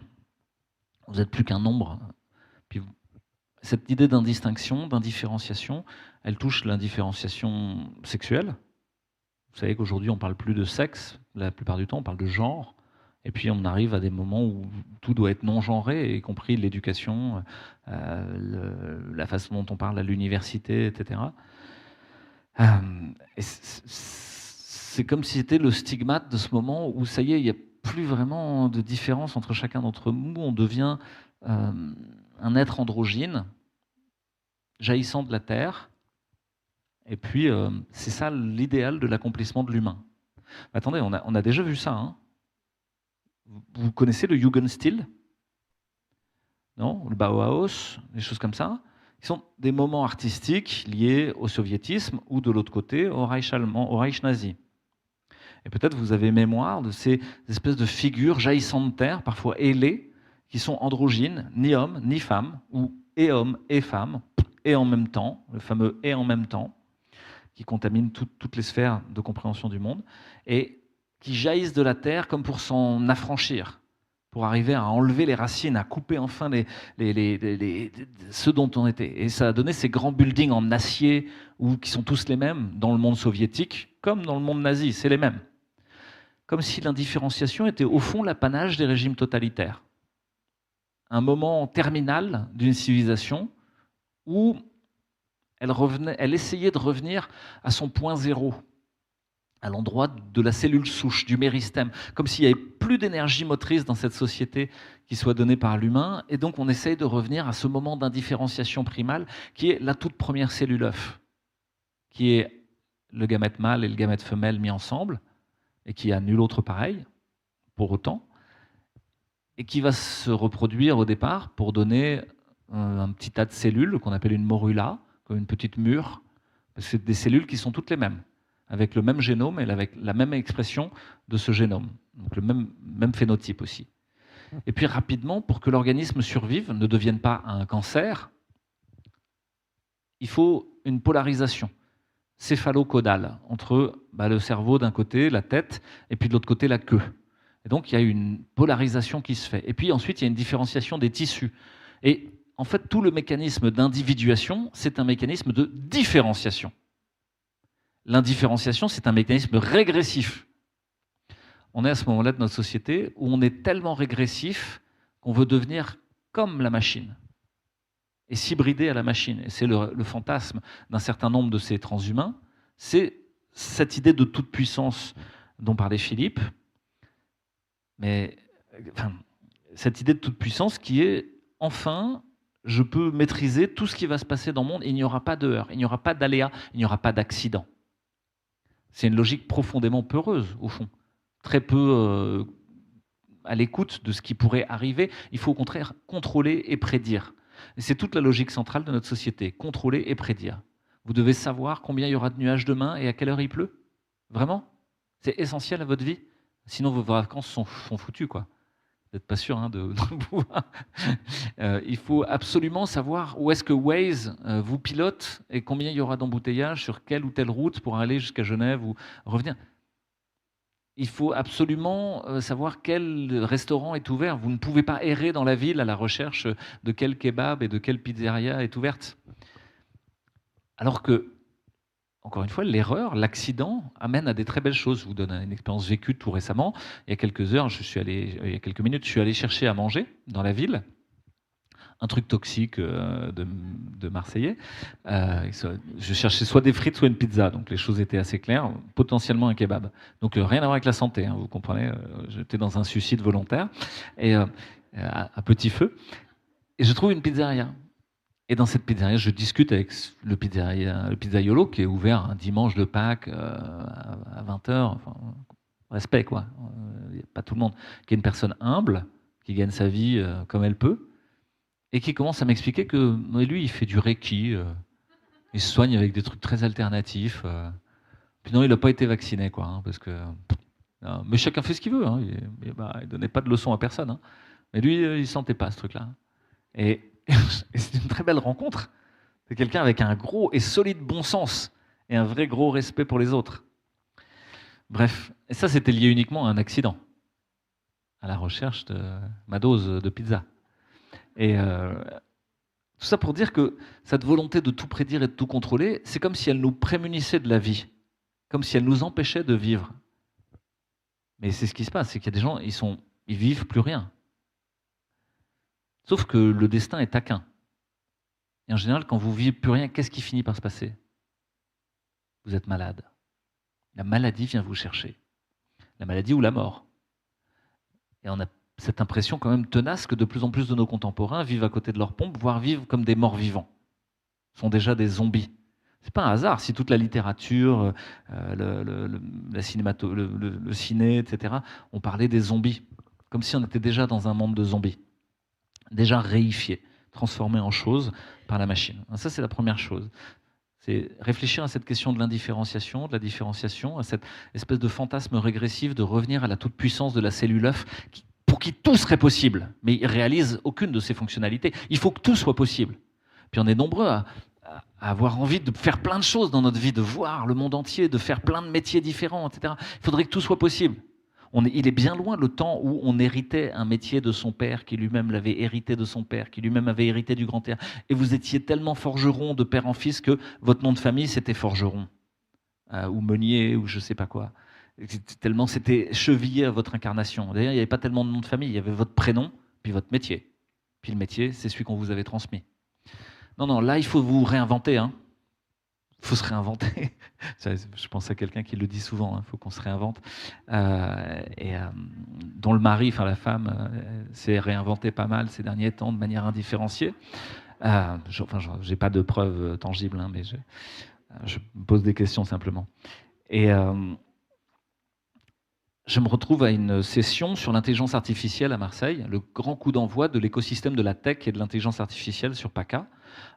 Vous n'êtes plus qu'un nombre. Puis cette idée d'indistinction, d'indifférenciation, elle touche l'indifférenciation sexuelle. Vous savez qu'aujourd'hui, on ne parle plus de sexe, la plupart du temps, on parle de genre. Et puis on arrive à des moments où tout doit être non-genré, y compris l'éducation, la façon dont on parle à l'université, etc. Et c'est comme si c'était le stigmate de ce moment où ça y est, il n'y a plus vraiment de différence entre chacun d'entre nous. On devient un être androgyne, jaillissant de la Terre. Et puis c'est ça l'idéal de l'accomplissement de l'humain. Attendez, on a déjà vu ça, hein. Vous connaissez le Jugendstil? Non? Le Bauhaus, des choses comme ça, qui sont des moments artistiques liés au soviétisme ou de l'autre côté au Reich allemand, au Reich nazi. Et peut-être vous avez mémoire de ces espèces de figures jaillissantes de terre, parfois ailées, qui sont androgynes, ni hommes ni femmes, ou et hommes et femmes, et en même temps, le fameux et en même temps, qui contamine toutes les sphères de compréhension du monde, et qui jaillissent de la terre comme pour s'en affranchir, pour arriver à enlever les racines, à couper enfin ce dont on était. Et ça a donné ces grands buildings en acier, qui sont tous les mêmes dans le monde soviétique, comme dans le monde nazi, c'est les mêmes. comme si l'indifférenciation était au fond l'apanage des régimes totalitaires. Un moment terminal d'une civilisation où elle essayait de revenir à son point zéro, à l'endroit de la cellule souche, du méristème, comme s'il n'y avait plus d'énergie motrice dans cette société qui soit donnée par l'humain, et donc on essaye de revenir à ce moment d'indifférenciation primale qui est la toute première cellule œuf, qui est le gamète mâle et le gamète femelle mis ensemble, et qui a nul autre pareil, pour autant, et qui va se reproduire au départ pour donner un petit tas de cellules qu'on appelle une morula, comme une petite mûre. C'est des cellules qui sont toutes les mêmes, avec le même génome et avec la même expression de ce génome, donc le même phénotype aussi. Et puis rapidement, pour que l'organisme survive, ne devienne pas un cancer, il faut une polarisation céphalo-caudale entre le cerveau d'un côté, la tête, et puis de l'autre côté la queue. Et donc il y a une polarisation qui se fait. Et puis ensuite il y a une différenciation des tissus. Et en fait tout le mécanisme d'individuation, c'est un mécanisme de différenciation. L'indifférenciation, c'est un mécanisme régressif. On est à ce moment-là de notre société où on est tellement régressif qu'on veut devenir comme la machine et s'hybrider à la machine. Et c'est le fantasme d'un certain nombre de ces transhumains, c'est cette idée de toute puissance dont parlait Philippe, mais cette idée de toute puissance qui est, enfin, je peux maîtriser tout ce qui va se passer dans le monde, et il n'y aura pas de heurts, il n'y aura pas d'aléas, il n'y aura pas d'accident. C'est une logique profondément peureuse, au fond. Très peu à l'écoute de ce qui pourrait arriver. Il faut au contraire contrôler et prédire. Et c'est toute la logique centrale de notre société, contrôler et prédire. Vous devez savoir combien il y aura de nuages demain et à quelle heure il pleut. Vraiment. C'est essentiel à votre vie. Sinon, vos vacances sont foutues, quoi. Vous n'êtes pas sûr de pouvoir. Il faut absolument savoir où est-ce que Waze vous pilote et combien il y aura d'embouteillages sur quelle ou telle route pour aller jusqu'à Genève ou revenir. Il faut absolument savoir quel restaurant est ouvert. Vous ne pouvez pas errer dans la ville à la recherche de quel kebab et de quelle pizzeria est ouverte. Alors que, encore une fois, l'erreur, l'accident amène à des très belles choses. Je vous donne une expérience vécue tout récemment. Il y a quelques heures, il y a quelques minutes, je suis allé chercher à manger dans la ville. Un truc toxique de Marseillais. Je cherchais soit des frites, soit une pizza. Donc les choses étaient assez claires. Potentiellement un kebab. Donc rien à voir avec la santé, vous comprenez. J'étais dans un suicide volontaire et à petit feu. Et je trouve une pizzeria. Et dans cette pizzeria, je discute avec le pizzaiolo qui est ouvert un dimanche de Pâques à 20h. Enfin, respect, quoi. Il n'y a pas tout le monde. Qui est une personne humble, qui gagne sa vie comme elle peut, et qui commence à m'expliquer que lui, il fait du Reiki, il se soigne avec des trucs très alternatifs. Puis non, il n'a pas été vacciné, quoi, parce que... mais chacun fait ce qu'il veut. Il ne donnait pas de leçons à personne. Mais lui, il ne sentait pas ce truc-là. Et c'est une très belle rencontre. C'est quelqu'un avec un gros et solide bon sens et un vrai gros respect pour les autres. Bref, et ça, c'était lié uniquement à un accident, à la recherche de ma dose de pizza. Et tout ça pour dire que cette volonté de tout prédire et de tout contrôler, c'est comme si elle nous prémunissait de la vie, comme si elle nous empêchait de vivre. Mais c'est ce qui se passe, c'est qu'il y a des gens, ils vivent plus rien. Sauf que le destin est taquin. Et en général, quand vous ne vivez plus rien, qu'est-ce qui finit par se passer? Vous êtes malade. La maladie vient vous chercher. La maladie ou la mort. Et on a cette impression quand même tenace que de plus en plus de nos contemporains vivent à côté de leur pompe, voire vivent comme des morts vivants. Ils sont déjà des zombies. C'est pas un hasard si toute la littérature, le ciné, etc., on parlait des zombies. Comme si on était déjà dans un monde de zombies. Déjà réifié, transformé en chose par la machine. Ça, c'est la première chose. C'est réfléchir à cette question de l'indifférenciation, de la différenciation, à cette espèce de fantasme régressif de revenir à la toute-puissance de la cellule œuf, pour qui tout serait possible, mais il ne réalise aucune de ses fonctionnalités. Il faut que tout soit possible. Puis on est nombreux à avoir envie de faire plein de choses dans notre vie, de voir le monde entier, de faire plein de métiers différents, etc. Il faudrait que tout soit possible. Il est bien loin le temps où on héritait un métier de son père, qui lui-même l'avait hérité de son père, qui lui-même avait hérité du grand-père. Et vous étiez tellement forgeron de père en fils que votre nom de famille, c'était forgeron. Ou meunier, ou je ne sais pas quoi. Tellement c'était chevillé à votre incarnation. D'ailleurs, il n'y avait pas tellement de nom de famille, il y avait votre prénom, puis votre métier. Puis le métier, c'est celui qu'on vous avait transmis. Non, là, il faut vous réinventer. Hein. Il faut se réinventer. Je pense à quelqu'un qui le dit souvent, il faut qu'on se réinvente. Dont le mari, enfin la femme, s'est réinventée pas mal ces derniers temps de manière indifférenciée. J'ai pas de preuves tangibles, hein, mais je me pose des questions simplement. Et je me retrouve à une session sur l'intelligence artificielle à Marseille, le grand coup d'envoi de l'écosystème de la tech et de l'intelligence artificielle sur PACA,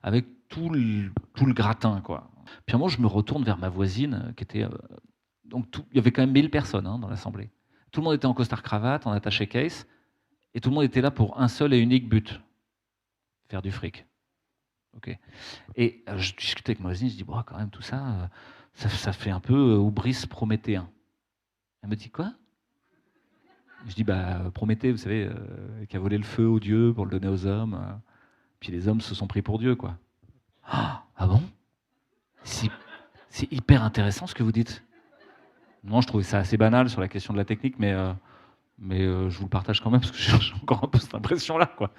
avec tout le gratin, quoi. Puis moi, je me retourne vers ma voisine, qui était... il y avait quand même 1000 personnes dans l'assemblée. Tout le monde était en costard-cravate, en attaché case, et tout le monde était là pour un seul et unique but, faire du fric. Okay. Et je discutais avec ma voisine, je dis, bon, quand même, tout ça, ça fait un peu hubris prométhéen. Elle me dit, quoi? Je dis, Prométhée, vous savez, qui a volé le feu aux dieux pour le donner aux hommes. Puis les hommes se sont pris pour Dieu, quoi. Ah bon? C'est hyper intéressant ce que vous dites. Non, je trouvais ça assez banal sur la question de la technique, mais je vous le partage quand même parce que j'ai encore un peu cette impression-là, quoi.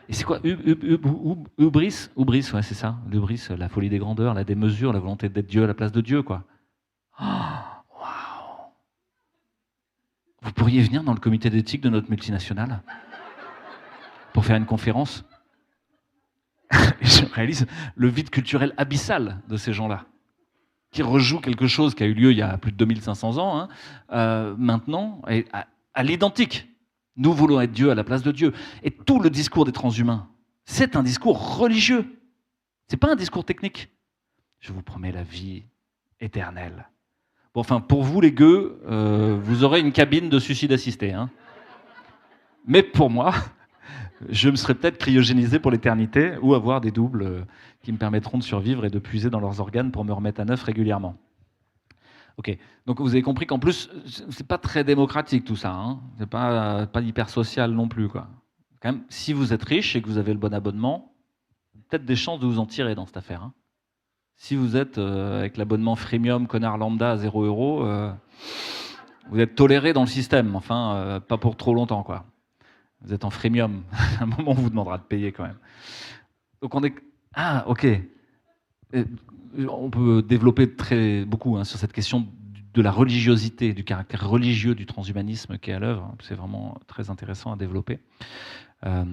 Et c'est quoi? Hubris? Hubris, ouais, c'est ça. L'hubris, la folie des grandeurs, la démesure, la volonté d'être Dieu à la place de Dieu, quoi. Waouh! Vous pourriez venir dans le comité d'éthique de notre multinationale pour faire une conférence? Et je réalise le vide culturel abyssal de ces gens-là, qui rejouent quelque chose qui a eu lieu il y a plus de 2500 ans, maintenant, à l'identique. Nous voulons être Dieu à la place de Dieu. Et tout le discours des transhumains, c'est un discours religieux. C'est pas un discours technique. Je vous promets la vie éternelle. Bon, enfin, pour vous, les gueux, vous aurez une cabine de suicide assisté. Hein. Mais pour moi, je me serais peut-être cryogénisé pour l'éternité ou avoir des doubles qui me permettront de survivre et de puiser dans leurs organes pour me remettre à neuf régulièrement. Ok, donc vous avez compris qu'en plus, c'est pas très démocratique tout ça, hein. C'est pas hyper social non plus, quoi. Quand même, si vous êtes riche et que vous avez le bon abonnement, peut-être des chances de vous en tirer dans cette affaire. Hein. Si vous êtes avec l'abonnement freemium connard lambda à 0 €, vous êtes toléré dans le système, enfin, pas pour trop longtemps, quoi. Vous êtes en freemium, à un moment on vous demandera de payer quand même. Donc on est... Ah, ok. On peut développer beaucoup sur cette question de la religiosité, du caractère religieux du transhumanisme qui est à l'œuvre. C'est vraiment très intéressant à développer. À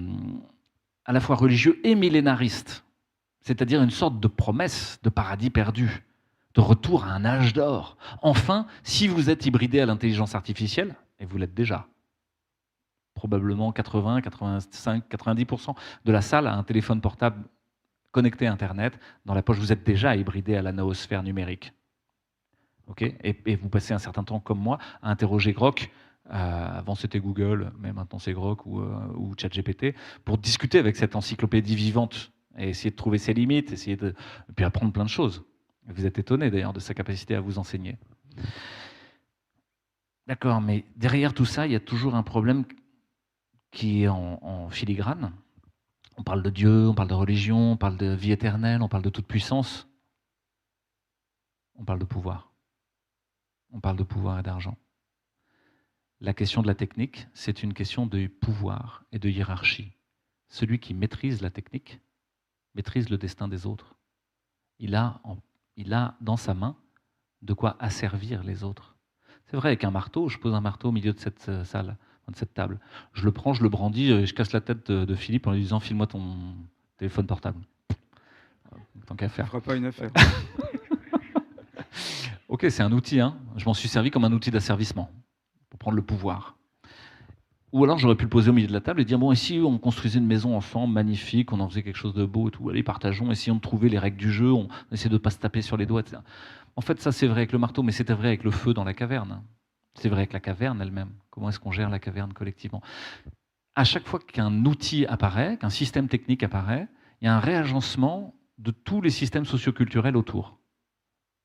la fois religieux et millénariste, c'est-à-dire une sorte de promesse de paradis perdu, de retour à un âge d'or. Enfin, si vous êtes hybridé à l'intelligence artificielle, et vous l'êtes déjà, probablement 80, 85, 90% de la salle a un téléphone portable connecté à Internet. Dans la poche, vous êtes déjà hybridé à la noosphère numérique. Okay, et vous passez un certain temps, comme moi, à interroger Grok. Avant, c'était Google, mais maintenant, c'est Grok ou ChatGPT, pour discuter avec cette encyclopédie vivante et essayer de trouver ses limites, et puis apprendre plein de choses. Vous êtes étonné, d'ailleurs, de sa capacité à vous enseigner. D'accord, mais derrière tout ça, il y a toujours un problème qui est en filigrane. On parle de Dieu, on parle de religion, on parle de vie éternelle, on parle de toute puissance. On parle de pouvoir. On parle de pouvoir et d'argent. La question de la technique, c'est une question de pouvoir et de hiérarchie. Celui qui maîtrise la technique maîtrise le destin des autres. Il a dans sa main de quoi asservir les autres. C'est vrai, avec un marteau, je pose un marteau au milieu de cette salle, de cette table. Je le prends, je le brandis, et je casse la tête de Philippe en lui disant « File-moi ton téléphone portable ». Tant qu'à faire. Ça fera pas une affaire. Ok, c'est un outil. Hein. Je m'en suis servi comme un outil d'asservissement pour prendre le pouvoir. Ou alors j'aurais pu le poser au milieu de la table et dire bon, ici on construisait une maison ensemble, magnifique, on en faisait quelque chose de beau et tout. Allez, partageons, essayons de trouver les règles du jeu, on essaie de ne pas se taper sur les doigts, etc. En fait, ça c'est vrai avec le marteau, mais c'était vrai avec le feu dans la caverne. C'est vrai avec la caverne elle-même. Comment est-ce qu'on gère la caverne collectivement? À chaque fois qu'un outil apparaît, qu'un système technique apparaît, il y a un réagencement de tous les systèmes socioculturels autour.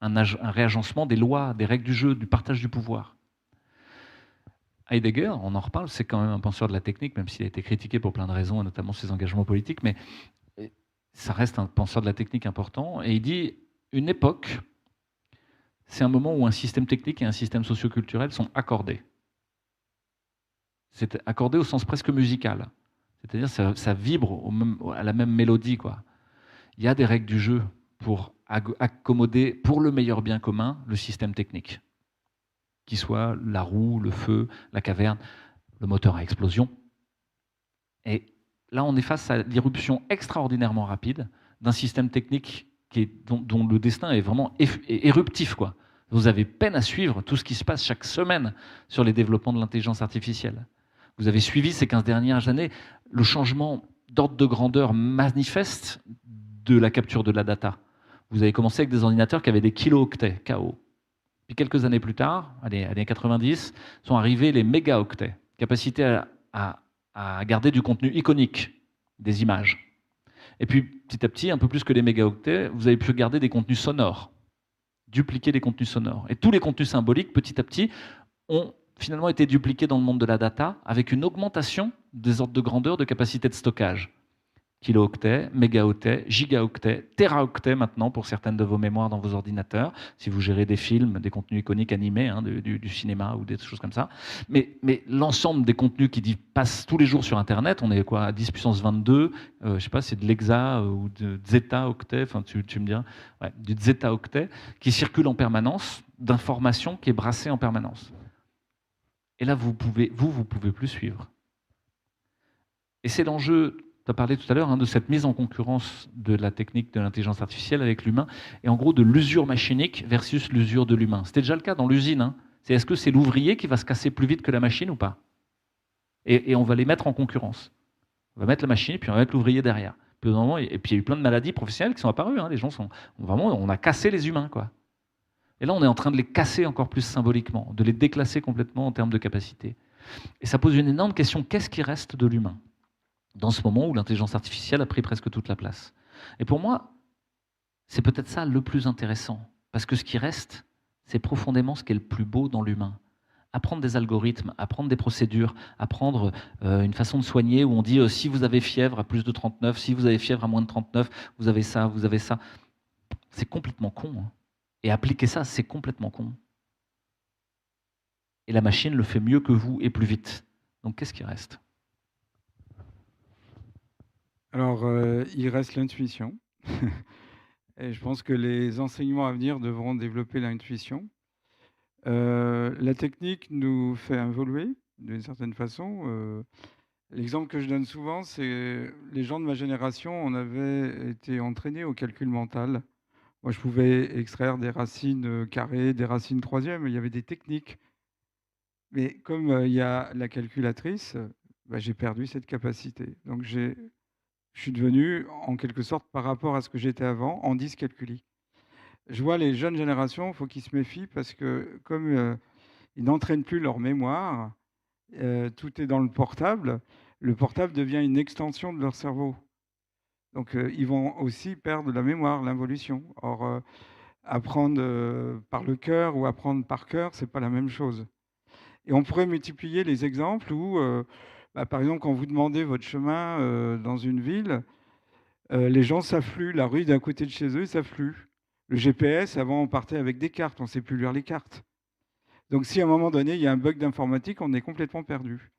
Un réagencement des lois, des règles du jeu, du partage du pouvoir. Heidegger, on en reparle, c'est quand même un penseur de la technique, même s'il a été critiqué pour plein de raisons, et notamment ses engagements politiques, mais ça reste un penseur de la technique important. Et il dit, une époque, c'est un moment où un système technique et un système socioculturel sont accordés. C'est accordé au sens presque musical. C'est-à-dire ça vibre à la même mélodie, quoi. Il y a des règles du jeu pour accommoder, pour le meilleur bien commun, le système technique. Qui soit la roue, le feu, la caverne, le moteur à explosion. Et là, on est face à l'irruption extraordinairement rapide d'un système technique dont le destin est vraiment éruptif, quoi. Vous avez peine à suivre tout ce qui se passe chaque semaine sur les développements de l'intelligence artificielle. Vous avez suivi ces 15 dernières années le changement d'ordre de grandeur manifeste de la capture de la data. Vous avez commencé avec des ordinateurs qui avaient des kilo-octets, KO. Puis quelques années plus tard, années 90, sont arrivés les mégaoctets, capacité à garder du contenu iconique, des images. Et puis petit à petit, un peu plus que les mégaoctets, vous avez pu garder des contenus sonores, dupliquer des contenus sonores. Et tous les contenus symboliques, petit à petit, ont finalement été dupliqués dans le monde de la data avec une augmentation des ordres de grandeur de capacité de stockage. Kilo-octets, mégaoctets, gigaoctets, téraoctets maintenant pour certaines de vos mémoires dans vos ordinateurs, si vous gérez des films, des contenus iconiques animés, hein, du cinéma ou des choses comme ça. Mais l'ensemble des contenus qui passent tous les jours sur Internet, on est quoi, à 10 puissance 22, je sais pas, c'est de l'hexa ou de zeta-octet, enfin tu me diras, ouais, du zeta-octet, qui circule en permanence, d'informations qui est brassée en permanence. Et là, vous pouvez plus suivre. Et c'est l'enjeu. Tu as parlé tout à l'heure de cette mise en concurrence de la technique de l'intelligence artificielle avec l'humain, et en gros de l'usure machinique versus l'usure de l'humain. C'était déjà le cas dans l'usine. Hein. Est-ce que c'est l'ouvrier qui va se casser plus vite que la machine ou pas, et on va les mettre en concurrence. On va mettre la machine, puis on va mettre l'ouvrier derrière. Et puis il y a eu plein de maladies professionnelles qui sont apparues. Hein. Les gens sont vraiment, on a cassé les humains, quoi. Et là, on est en train de les casser encore plus symboliquement, de les déclasser complètement en termes de capacité. Et ça pose une énorme question, qu'est-ce qui reste de l'humain dans ce moment où l'intelligence artificielle a pris presque toute la place? Et pour moi, c'est peut-être ça le plus intéressant, parce que ce qui reste, c'est profondément ce qui est le plus beau dans l'humain. Apprendre des algorithmes, apprendre des procédures, apprendre une façon de soigner où on dit si vous avez fièvre à plus de 39, si vous avez fièvre à moins de 39, vous avez ça, vous avez ça. C'est complètement con. Hein. Et appliquer ça, c'est complètement con. Et la machine le fait mieux que vous et plus vite. Donc qu'est-ce qui reste? Alors, il reste l'intuition. Et je pense que les enseignements à venir devront développer l'intuition. La technique nous fait évoluer d'une certaine façon. L'exemple que je donne souvent, c'est les gens de ma génération, on avait été entraînés au calcul mental. Moi, je pouvais extraire des racines carrées, des racines troisièmes, il y avait des techniques. Mais comme il y a la calculatrice, j'ai perdu cette capacité. Donc, je suis devenu, en quelque sorte, par rapport à ce que j'étais avant, en dyscalculie. Je vois les jeunes générations, il faut qu'ils se méfient parce que comme ils n'entraînent plus leur mémoire, tout est dans le portable devient une extension de leur cerveau. Donc ils vont aussi perdre la mémoire, l'involution. Or, apprendre par le cœur ou apprendre par cœur, c'est pas la même chose. Et on pourrait multiplier les exemples où, par exemple, quand vous demandez votre chemin dans une ville, les gens s'affluent, la rue d'à côté de chez eux s'afflue. Le GPS, avant, on partait avec des cartes, on ne sait plus lire les cartes. Donc si à un moment donné, il y a un bug d'informatique, on est complètement perdu.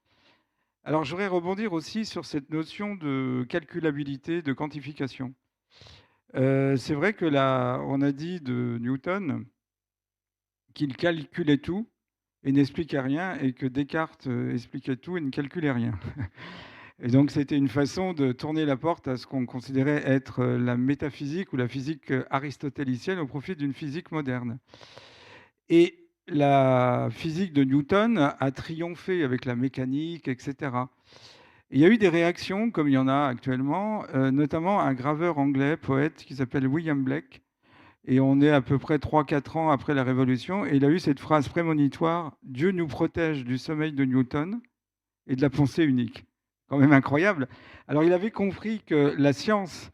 Alors je voudrais rebondir aussi sur cette notion de calculabilité, de quantification. C'est vrai que on a dit de Newton qu'il calculait tout et n'expliquait rien, et que Descartes expliquait tout et ne calculait rien. Et donc c'était une façon de tourner la porte à ce qu'on considérait être la métaphysique ou la physique aristotélicienne au profit d'une physique moderne. Et la physique de Newton a triomphé avec la mécanique, etc. Il y a eu des réactions, comme il y en a actuellement, notamment un graveur anglais, poète, qui s'appelle William Blake. Et on est à peu près 3-4 ans après la Révolution. Et il a eu cette phrase prémonitoire: « Dieu nous protège du sommeil de Newton et de la pensée unique ». Quand même incroyable. Alors il avait compris que la science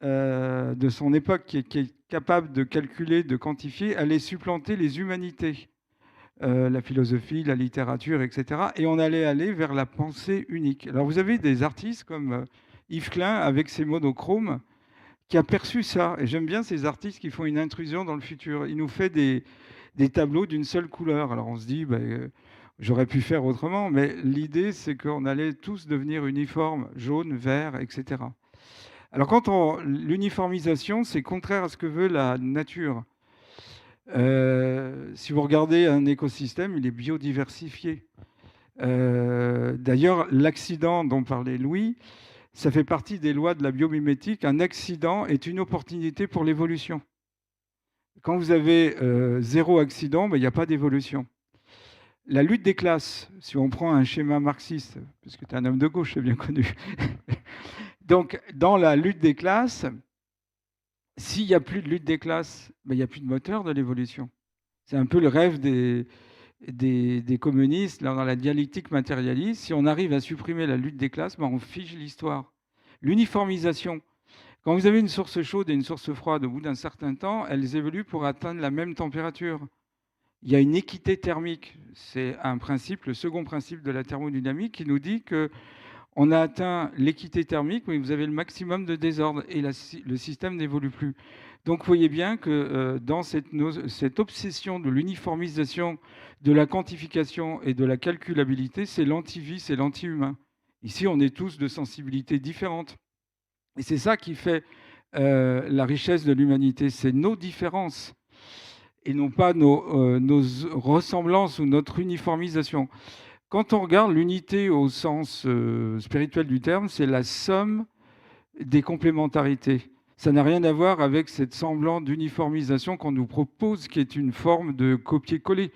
de son époque, qui est capable de calculer, de quantifier, allait supplanter les humanités, la philosophie, la littérature, etc. Et on allait aller vers la pensée unique. Alors vous avez des artistes comme Yves Klein avec ses monochromes qui a perçu ça. Et j'aime bien ces artistes qui font une intrusion dans le futur. Il nous fait des tableaux d'une seule couleur. Alors on se dit, j'aurais pu faire autrement, mais l'idée, c'est qu'on allait tous devenir uniformes, jaune, vert, etc. Alors l'uniformisation, c'est contraire à ce que veut la nature. Si vous regardez un écosystème, il est biodiversifié. D'ailleurs, l'accident dont parlait Louis, ça fait partie des lois de la biomimétique. Un accident est une opportunité pour l'évolution. Quand vous avez zéro accident, il n'y a pas d'évolution. La lutte des classes, si on prend un schéma marxiste, parce que tu es un homme de gauche, c'est bien connu. Donc, dans la lutte des classes, s'il n'y a plus de lutte des classes, il n'y a plus de moteur de l'évolution. C'est un peu le rêve des communistes là, dans la dialectique matérialiste. Si on arrive à supprimer la lutte des classes, on fige l'histoire. L'uniformisation. Quand vous avez une source chaude et une source froide, au bout d'un certain temps, elles évoluent pour atteindre la même température. Il y a une équité thermique. C'est un principe, le second principe de la thermodynamique, qui nous dit qu'on a atteint l'équité thermique, mais vous avez le maximum de désordre et le système n'évolue plus. Donc vous voyez bien que dans cette obsession de l'uniformisation, de la quantification et de la calculabilité, c'est l'anti-vie, c'est l'anti-humain. Ici, on est tous de sensibilités différentes. Et c'est ça qui fait la richesse de l'humanité, c'est nos différences et non pas nos ressemblances ou notre uniformisation. Quand on regarde l'unité au sens spirituel du terme, c'est la somme des complémentarités. Ça n'a rien à voir avec cette semblant d'uniformisation qu'on nous propose, qui est une forme de copier-coller.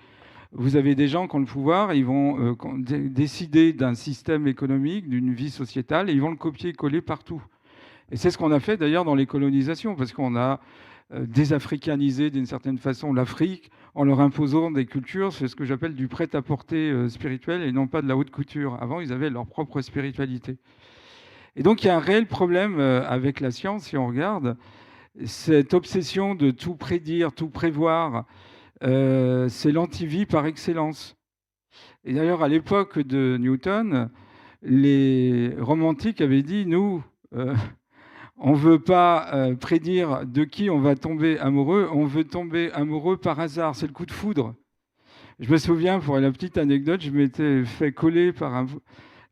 Vous avez des gens qui ont le pouvoir, ils vont décider d'un système économique, d'une vie sociétale, et ils vont le copier-coller partout. Et c'est ce qu'on a fait d'ailleurs dans les colonisations, parce qu'on a désafricanisé d'une certaine façon l'Afrique en leur imposant des cultures, c'est ce que j'appelle du prêt-à-porter spirituel et non pas de la haute couture. Avant, ils avaient leur propre spiritualité. Et donc, il y a un réel problème avec la science, si on regarde. Cette obsession de tout prédire, tout prévoir, c'est l'antivie par excellence. Et d'ailleurs, à l'époque de Newton, les romantiques avaient dit, nous, on ne veut pas prédire de qui on va tomber amoureux, on veut tomber amoureux par hasard, c'est le coup de foudre. Je me souviens, pour la petite anecdote, je m'étais fait coller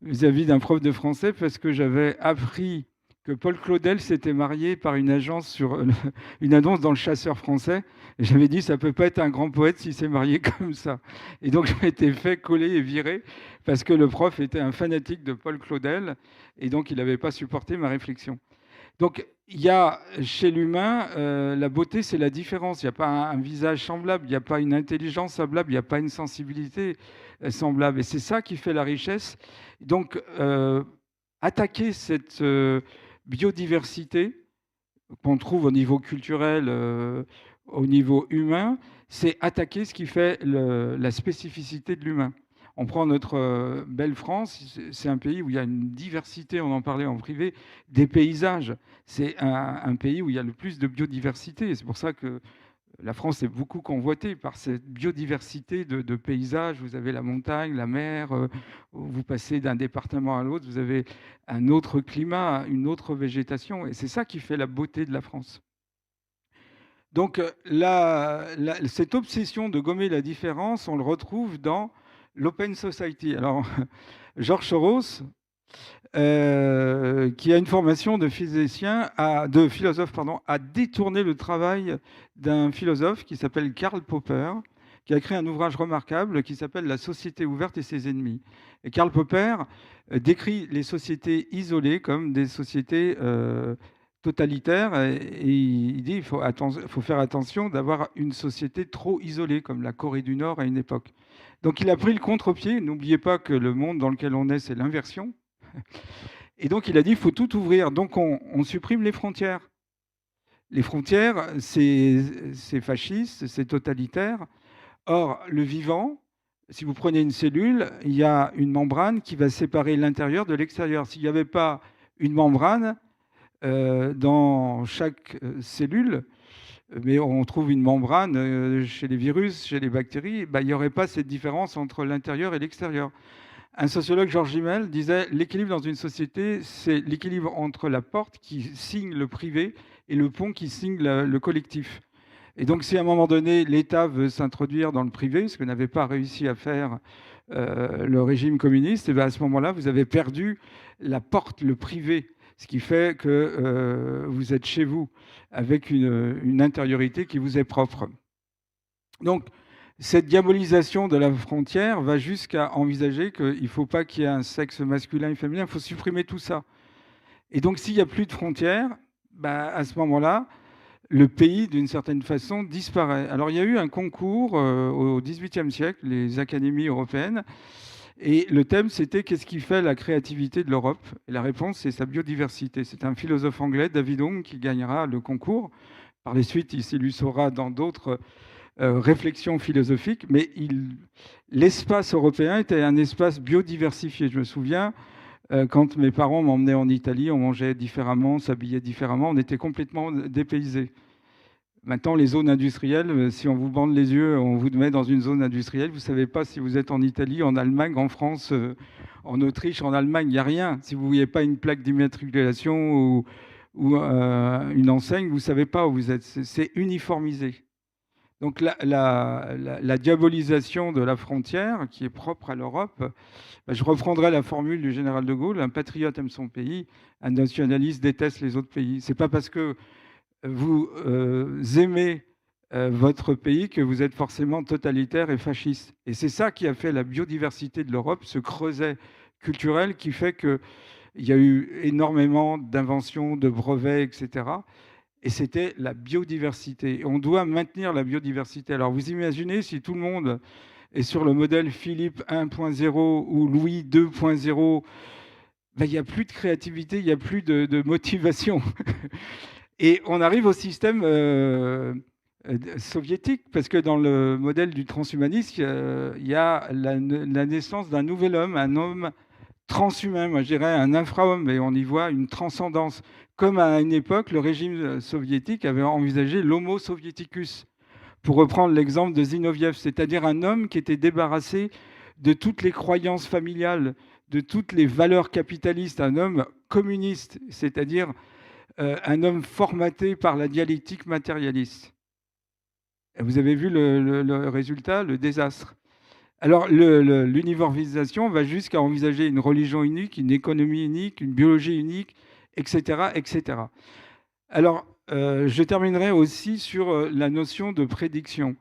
vis-à-vis d'un prof de français parce que j'avais appris que Paul Claudel s'était marié par une agence sur une annonce dans le Chasseur français. Et j'avais dit, ça ne peut pas être un grand poète s'il s'est marié comme ça. Et donc, je m'étais fait coller et virer parce que le prof était un fanatique de Paul Claudel et donc il n'avait pas supporté ma réflexion. Donc, il y a chez l'humain, la beauté, c'est la différence. Il n'y a pas un visage semblable, il n'y a pas une intelligence semblable, il n'y a pas une sensibilité semblable. Et c'est ça qui fait la richesse. Donc, attaquer cette biodiversité qu'on trouve au niveau culturel, au niveau humain, c'est attaquer ce qui fait la spécificité de l'humain. On prend notre belle France, c'est un pays où il y a une diversité, on en parlait en privé, des paysages. C'est un pays où il y a le plus de biodiversité. C'est pour ça que la France est beaucoup convoitée par cette biodiversité de paysages. Vous avez la montagne, la mer, vous passez d'un département à l'autre, vous avez un autre climat, une autre végétation. Et c'est ça qui fait la beauté de la France. Donc cette obsession de gommer la différence, on le retrouve dans l'Open Society. Alors, Georges Soros, qui a une formation de philosophe, a détourné le travail d'un philosophe qui s'appelle Karl Popper, qui a créé un ouvrage remarquable qui s'appelle La société ouverte et ses ennemis. Et Karl Popper décrit les sociétés isolées comme des sociétés totalitaires, et il dit qu'il faut faire attention d'avoir une société trop isolée, comme la Corée du Nord à une époque. Donc il a pris le contre-pied. N'oubliez pas que le monde dans lequel on est, c'est l'inversion. Et donc il a dit qu'il faut tout ouvrir. Donc on supprime les frontières. Les frontières, c'est fasciste, c'est totalitaire. Or, le vivant, si vous prenez une cellule, il y a une membrane qui va séparer l'intérieur de l'extérieur. S'il n'y avait pas une membrane dans chaque cellule, mais on trouve une membrane chez les virus, chez les bactéries, il n'y aurait pas cette différence entre l'intérieur et l'extérieur. Un sociologue, Georges Gimel, disait l'équilibre dans une société, c'est l'équilibre entre la porte qui signe le privé et le pont qui signe le collectif. Et donc, si à un moment donné, l'État veut s'introduire dans le privé, ce que n'avait pas réussi à faire le régime communiste, et bien à ce moment-là, vous avez perdu la porte, le privé, ce qui fait que vous êtes chez vous, avec une intériorité qui vous est propre. Donc, cette diabolisation de la frontière va jusqu'à envisager qu'il ne faut pas qu'il y ait un sexe masculin et féminin, il faut supprimer tout ça. Et donc, s'il n'y a plus de frontières, bah, à ce moment-là, le pays, d'une certaine façon, disparaît. Alors, il y a eu un concours au XVIIIe siècle, les académies européennes, et le thème, c'était « Qu'est-ce qui fait la créativité de l'Europe ?» Et la réponse, c'est sa biodiversité. C'est un philosophe anglais, David Hume, qui gagnera le concours. Par la suite, il s'illustrera dans d'autres réflexions philosophiques, mais l'espace européen était un espace biodiversifié. Je me souviens, quand mes parents m'emmenaient en Italie, on mangeait différemment, s'habillait différemment, on était complètement dépaysés. Maintenant, les zones industrielles, si on vous bande les yeux, on vous met dans une zone industrielle, vous ne savez pas si vous êtes en Italie, en Allemagne, en France, en Autriche, en Allemagne, il n'y a rien. Si vous ne voyez pas une plaque d'immatriculation ou une enseigne, vous ne savez pas où vous êtes. C'est uniformisé. Donc la diabolisation de la frontière, qui est propre à l'Europe, je reprendrai la formule du général de Gaulle, un patriote aime son pays, un nationaliste déteste les autres pays. Ce n'est pas parce que vous aimez votre pays que vous êtes forcément totalitaire et fasciste. Et c'est ça qui a fait la biodiversité de l'Europe, ce creuset culturel qui fait qu'il y a eu énormément d'inventions, de brevets, etc. Et c'était la biodiversité. On doit maintenir la biodiversité. Alors vous imaginez si tout le monde est sur le modèle Philippe 1.0 ou Louis 2.0, ben, il n'y a plus de créativité, il n'y a plus de motivation. Et on arrive au système soviétique, parce que dans le modèle du transhumanisme, il y a la naissance d'un nouvel homme, un homme transhumain, moi je dirais un infra-homme, et on y voit une transcendance. Comme à une époque, le régime soviétique avait envisagé l'homo soviéticus, pour reprendre l'exemple de Zinoviev, c'est-à-dire un homme qui était débarrassé de toutes les croyances familiales, de toutes les valeurs capitalistes, un homme communiste, c'est-à-dire un homme formaté par la dialectique matérialiste. Et vous avez vu le résultat, le désastre. Alors, l'uniformisation va jusqu'à envisager une religion unique, une économie unique, une biologie unique, etc. etc. Alors, je terminerai aussi sur la notion de prédiction.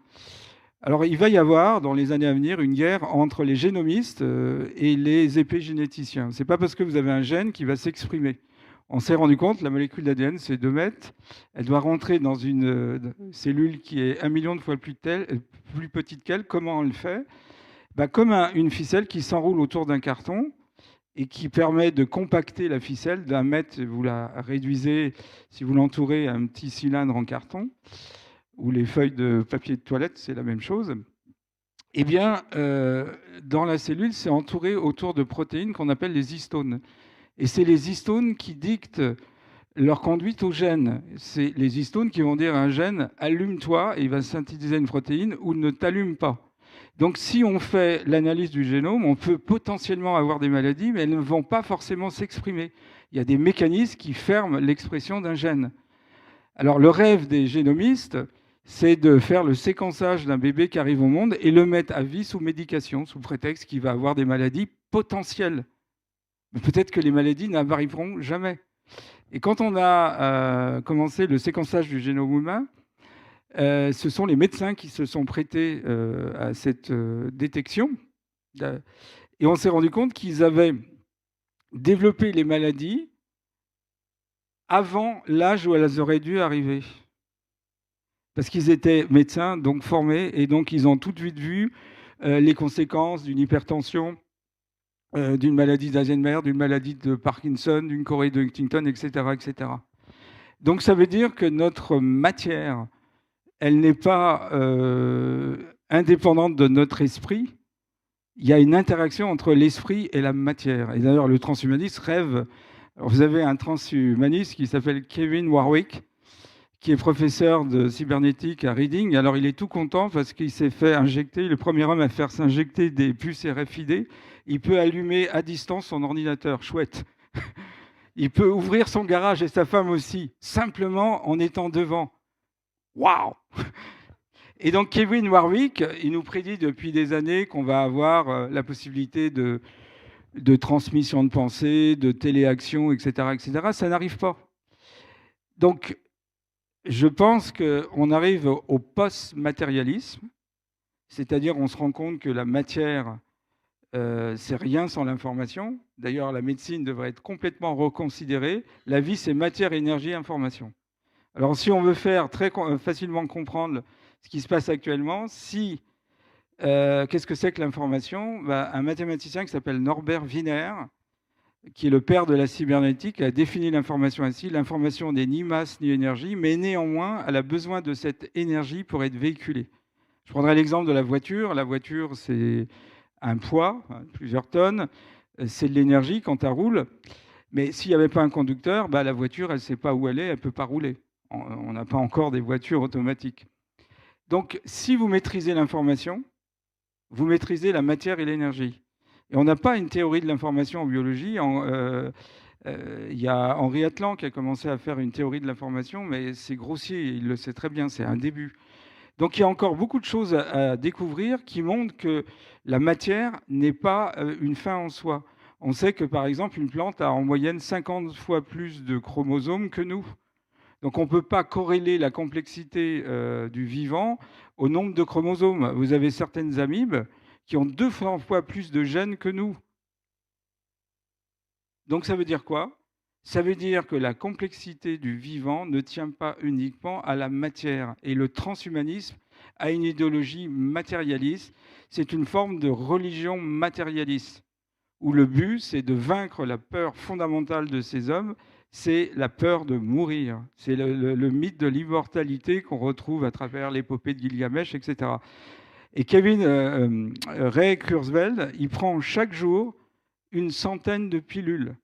Alors, il va y avoir, dans les années à venir, une guerre entre les génomistes et les épigénéticiens. Ce n'est pas parce que vous avez un gène qui va s'exprimer. On s'est rendu compte, la molécule d'ADN, c'est 2 mètres. Elle doit rentrer dans une cellule qui est 1 million de fois plus petite qu'elle. Comment on le fait ? Comme une ficelle qui s'enroule autour d'un carton et qui permet de compacter la ficelle d'1 mètre. Vous la réduisez, si vous l'entourez, à un petit cylindre en carton, ou les feuilles de papier de toilette, c'est la même chose. Eh bien, dans la cellule, c'est entouré autour de protéines qu'on appelle les histones. Et c'est les histones qui dictent leur conduite aux gènes. C'est les histones qui vont dire à un gène « allume-toi » et il va synthétiser une protéine, ou « ne t'allume pas ». Donc si on fait l'analyse du génome, on peut potentiellement avoir des maladies, mais elles ne vont pas forcément s'exprimer. Il y a des mécanismes qui ferment l'expression d'un gène. Alors le rêve des génomistes, c'est de faire le séquençage d'un bébé qui arrive au monde et le mettre à vie sous médication, sous prétexte qu'il va avoir des maladies potentielles. Mais peut-être que les maladies n'arriveront jamais. Et quand on a commencé le séquençage du génome humain, ce sont les médecins qui se sont prêtés à cette détection. Et on s'est rendu compte qu'ils avaient développé les maladies avant l'âge où elles auraient dû arriver. Parce qu'ils étaient médecins, donc formés, et donc ils ont tout de suite vu les conséquences d'une hypertension, d'une maladie d'Alzheimer, d'une maladie de Parkinson, d'une chorée de Huntington, etc., etc. Donc ça veut dire que notre matière, elle n'est pas indépendante de notre esprit. Il y a une interaction entre l'esprit et la matière. Et d'ailleurs, le transhumaniste rêve... Alors, vous avez un transhumaniste qui s'appelle Kevin Warwick, qui est professeur de cybernétique à Reading. Alors, il est tout content parce qu'il s'est fait injecter, le premier homme à faire s'injecter des puces RFID. Il peut allumer à distance son ordinateur. Chouette. Il peut ouvrir son garage et sa femme aussi, simplement en étant devant. Waouh! Et donc Kevin Warwick, il nous prédit depuis des années qu'on va avoir la possibilité de transmission de pensée, de téléaction, etc., etc. Ça n'arrive pas. Donc, je pense qu'on arrive au post-matérialisme, c'est-à-dire on se rend compte que la matière, c'est rien sans l'information. D'ailleurs, la médecine devrait être complètement reconsidérée. La vie, c'est matière, énergie, information. Alors, si on veut faire très facilement comprendre ce qui se passe actuellement, qu'est-ce que c'est que l'information? Un mathématicien qui s'appelle Norbert Wiener, qui est le père de la cybernétique, a défini l'information ainsi. L'information n'est ni masse ni énergie, mais néanmoins, elle a besoin de cette énergie pour être véhiculée. Je prendrai l'exemple de la voiture. La voiture, c'est un poids, plusieurs tonnes, c'est de l'énergie quand elle roule. Mais s'il n'y avait pas un conducteur, la voiture, elle ne sait pas où elle est, elle ne peut pas rouler. On n'a pas encore des voitures automatiques. Donc, si vous maîtrisez l'information, vous maîtrisez la matière et l'énergie. Et on n'a pas une théorie de l'information en biologie. Il y a Henri Atlan qui a commencé à faire une théorie de l'information, mais c'est grossier, il le sait très bien, c'est un début. Donc il y a encore beaucoup de choses à découvrir qui montrent que la matière n'est pas une fin en soi. On sait que par exemple une plante a en moyenne 50 fois plus de chromosomes que nous. Donc on ne peut pas corréler la complexité du vivant au nombre de chromosomes. Vous avez certaines amibes qui ont 200 fois plus de gènes que nous. Donc ça veut dire quoi? Ça veut dire que la complexité du vivant ne tient pas uniquement à la matière. Et le transhumanisme a une idéologie matérialiste. C'est une forme de religion matérialiste, où le but, c'est de vaincre la peur fondamentale de ces hommes, c'est la peur de mourir. C'est le mythe de l'immortalité qu'on retrouve à travers l'épopée de Gilgamesh, etc. Et Kevin Ray Kurzweil, il prend chaque jour une centaine de pilules.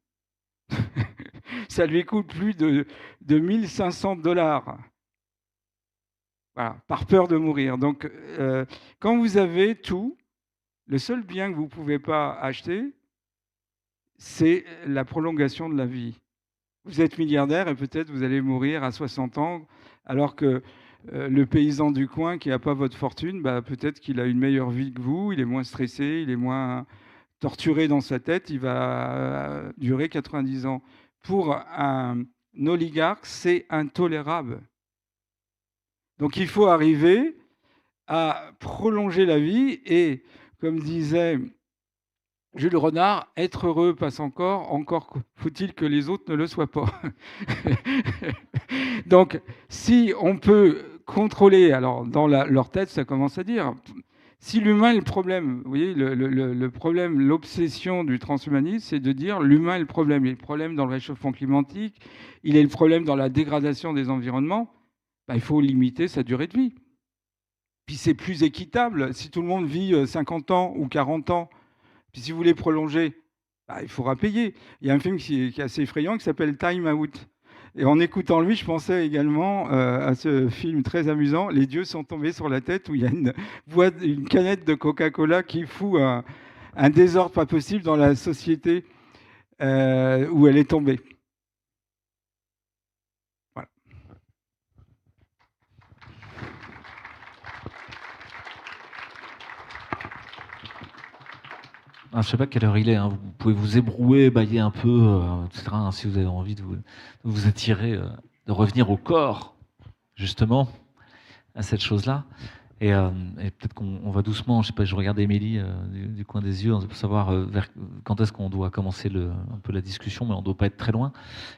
Ça lui coûte plus de 1500 $. Voilà, par peur de mourir. Donc, quand vous avez tout, le seul bien que vous ne pouvez pas acheter, c'est la prolongation de la vie. Vous êtes milliardaire et peut-être vous allez mourir à 60 ans, alors que le paysan du coin qui n'a pas votre fortune, peut-être qu'il a une meilleure vie que vous, il est moins stressé, il est moins torturé dans sa tête, il va durer 90 ans. Pour un oligarque, c'est intolérable. Donc il faut arriver à prolonger la vie et, comme disait Jules Renard, être heureux passe encore faut-il que les autres ne le soient pas. Donc si on peut contrôler, alors dans leur tête ça commence à dire, si l'humain est le problème, vous voyez, le problème, l'obsession du transhumanisme, c'est de dire l'humain est le problème. Il est le problème dans le réchauffement climatique, il est le problème dans la dégradation des environnements. Il faut limiter sa durée de vie. Puis c'est plus équitable. Si tout le monde vit 50 ans ou 40 ans, puis si vous voulez prolonger, il faudra payer. Il y a un film qui est assez effrayant qui s'appelle Time Out. Et en écoutant lui, je pensais également à ce film très amusant, Les dieux sont tombés sur la tête, où il y a une canette de Coca-Cola qui fout un désordre pas possible dans la société où elle est tombée. Voilà. Je ne sais pas quelle heure il est, hein. Vous pouvez vous ébrouer, bailler un peu, etc., hein, si vous avez envie de vous attirer, de revenir au corps, justement, à cette chose-là. Et peut-être qu'on va doucement, je sais pas, je regarde Émilie du coin des yeux pour savoir vers quand est-ce qu'on doit commencer un peu la discussion, mais on ne doit pas être très loin.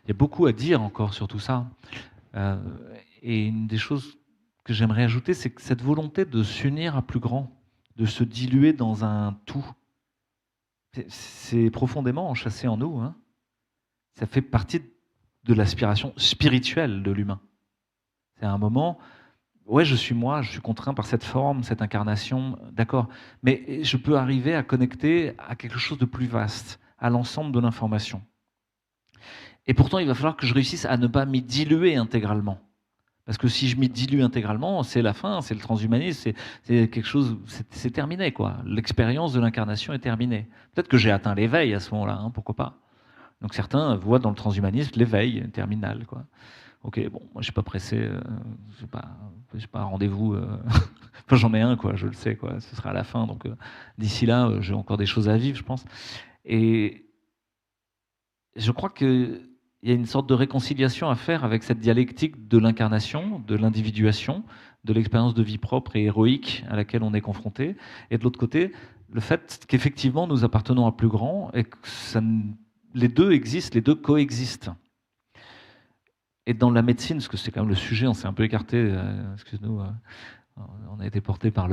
Il y a beaucoup à dire encore sur tout ça. Et une des choses que j'aimerais ajouter, c'est que cette volonté de s'unir à plus grand, de se diluer dans un tout, c'est profondément enchâssé en nous. Hein. Ça fait partie de l'aspiration spirituelle de l'humain. C'est un moment, ouais, je suis moi, je suis contraint par cette forme, cette incarnation, d'accord. Mais je peux arriver à connecter à quelque chose de plus vaste, à l'ensemble de l'information. Et pourtant, il va falloir que je réussisse à ne pas m'y diluer intégralement. Parce que si je m'y dilue intégralement, c'est la fin, c'est le transhumanisme, c'est quelque chose, c'est terminé, quoi. L'expérience de l'incarnation est terminée. Peut-être que j'ai atteint l'éveil à ce moment-là, hein, pourquoi pas. Donc certains voient dans le transhumanisme l'éveil terminal, quoi. Ok, bon, moi je suis pas pressé, j'ai pas un rendez-vous. Enfin, j'en ai un, quoi, je le sais, quoi. Ce sera à la fin, donc d'ici là, j'ai encore des choses à vivre, je pense. Et je crois qu'il y a une sorte de réconciliation à faire avec cette dialectique de l'incarnation, de l'individuation, de l'expérience de vie propre et héroïque à laquelle on est confronté, et de l'autre côté, le fait qu'effectivement nous appartenons à plus grand et que les deux existent, les deux coexistent. Et dans la médecine, parce que c'est quand même le sujet, on s'est un peu écarté, excuse-nous, on a été porté par,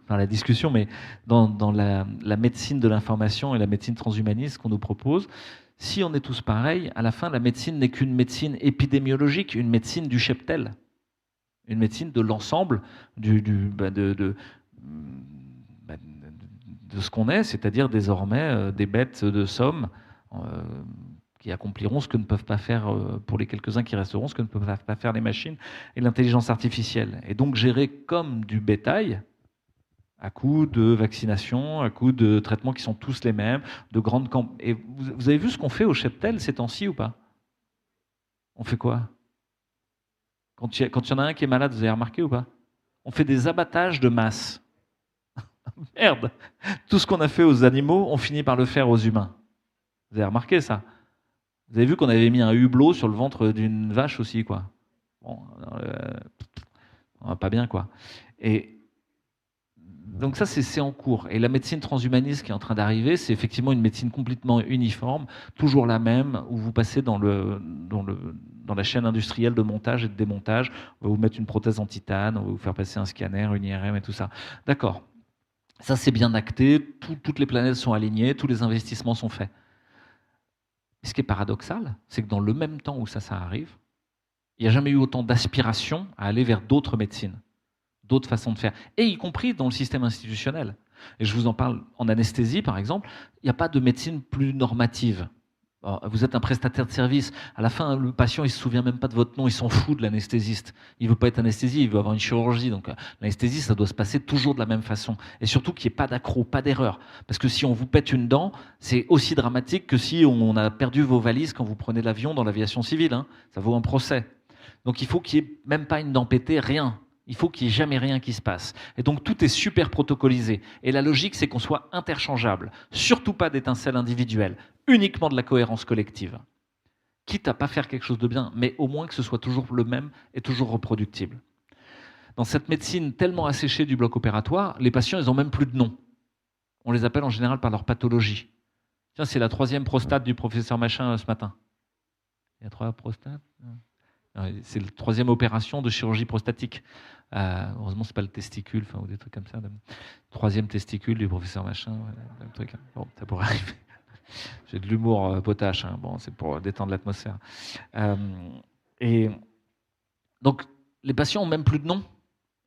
par la discussion, mais dans la médecine de l'information et la médecine transhumaniste qu'on nous propose, si on est tous pareils, à la fin, la médecine n'est qu'une médecine épidémiologique, une médecine du cheptel, une médecine de l'ensemble de ce qu'on est, c'est-à-dire désormais des bêtes de somme qui accompliront ce que ne peuvent pas faire, pour les quelques-uns qui resteront, ce que ne peuvent pas faire les machines et l'intelligence artificielle. Et donc gérer comme du bétail, à coup de vaccination, à coup de traitements qui sont tous les mêmes, de grandes campagnes. Et vous avez vu ce qu'on fait au cheptel ces temps-ci ou pas? On fait quoi? Quand il y en a un qui est malade, vous avez remarqué ou pas? On fait des abattages de masse. Merde! Tout ce qu'on a fait aux animaux, on finit par le faire aux humains. Vous avez remarqué ça? Vous avez vu qu'on avait mis un hublot sur le ventre d'une vache aussi, quoi. Bon, pas bien, quoi. Et donc ça, c'est en cours. Et la médecine transhumaniste qui est en train d'arriver, c'est effectivement une médecine complètement uniforme, toujours la même, où vous passez dans la chaîne industrielle de montage et de démontage. On va vous mettre une prothèse en titane, on va vous faire passer un scanner, une IRM et tout ça. D'accord. Ça, c'est bien acté, toutes les planètes sont alignées, tous les investissements sont faits. Et ce qui est paradoxal, c'est que dans le même temps où ça arrive, il n'y a jamais eu autant d'aspiration à aller vers d'autres médecines, d'autres façons de faire, et y compris dans le système institutionnel. Et je vous en parle en anesthésie, par exemple, il n'y a pas de médecine plus normative. Alors, vous êtes un prestataire de service, à la fin, le patient, il ne se souvient même pas de votre nom, il s'en fout de l'anesthésiste. Il ne veut pas être anesthésie, il veut avoir une chirurgie. Donc l'anesthésie, ça doit se passer toujours de la même façon. Et surtout qu'il n'y ait pas d'accroc, pas d'erreur. Parce que si on vous pète une dent, c'est aussi dramatique que si on a perdu vos valises quand vous prenez l'avion dans l'aviation civile. Hein. Ça vaut un procès. Donc il faut qu'il n'y ait même pas une dent pétée, rien. Il faut qu'il n'y ait jamais rien qui se passe. Et donc tout est super protocolisé. Et la logique, c'est qu'on soit interchangeable. Surtout pas d'étincelles individuelles. Uniquement de la cohérence collective. Quitte à pas faire quelque chose de bien, mais au moins que ce soit toujours le même et toujours reproductible. Dans cette médecine tellement asséchée du bloc opératoire, les patients, ils n'ont même plus de nom. On les appelle en général par leur pathologie. Tiens, c'est la 3e prostate du professeur Machin ce matin. Il y a 3 prostates. C'est la 3e opération de chirurgie prostatique. Heureusement, c'est pas le testicule, ou des trucs comme ça. 3e testicule du professeur Machin. Truc. Bon, ça pourrait arriver. J'ai de l'humour potache. Hein. Bon, c'est pour détendre l'atmosphère. Et donc, les patients ont même plus de nom.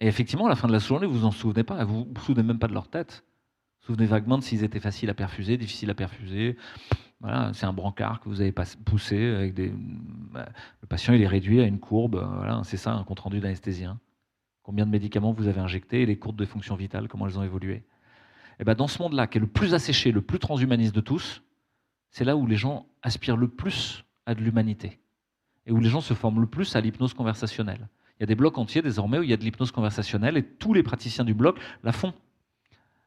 Et effectivement, à la fin de la journée, vous vous en souvenez pas. Vous vous souvenez même pas de leur tête. Vous vous souvenez vaguement de s'ils étaient faciles à perfuser, difficiles à perfuser. Voilà, c'est un brancard que vous avez poussé avec le patient, il est réduit à une courbe. Voilà, c'est ça un compte rendu d'anesthésien. Combien de médicaments vous avez injectés et les courbes de fonction vitale, comment elles ont évolué. Et ben dans ce monde-là, qui est le plus asséché, le plus transhumaniste de tous, c'est là où les gens aspirent le plus à de l'humanité et où les gens se forment le plus à l'hypnose conversationnelle. Il y a des blocs entiers désormais où il y a de l'hypnose conversationnelle et tous les praticiens du bloc la font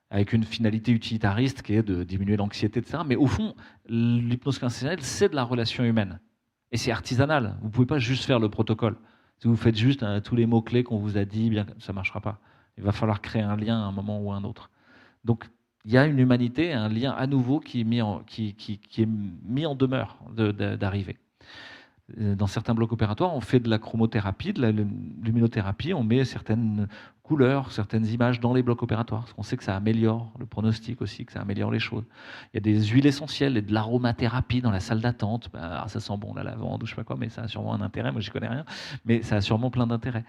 avec une finalité utilitariste qui est de diminuer l'anxiété, etc. Mais au fond, l'hypnose conversationnelle, c'est de la relation humaine. Et c'est artisanal. Vous ne pouvez pas juste faire le protocole. Si vous faites juste tous les mots-clés qu'on vous a dit, bien, ça ne marchera pas. Il va falloir créer un lien à un moment ou à un autre. Donc, il y a une humanité, un lien à nouveau qui est mis en demeure d'arriver. Dans certains blocs opératoires, on fait de la chromothérapie, de la luminothérapie, on met certaines couleurs, certaines images dans les blocs opératoires, parce qu'on sait que ça améliore le pronostic aussi, que ça améliore les choses. Il y a des huiles essentielles et de l'aromathérapie dans la salle d'attente. Alors ça sent bon la lavande ou je sais pas quoi, mais ça a sûrement un intérêt, moi j'y connais rien, mais ça a sûrement plein d'intérêts.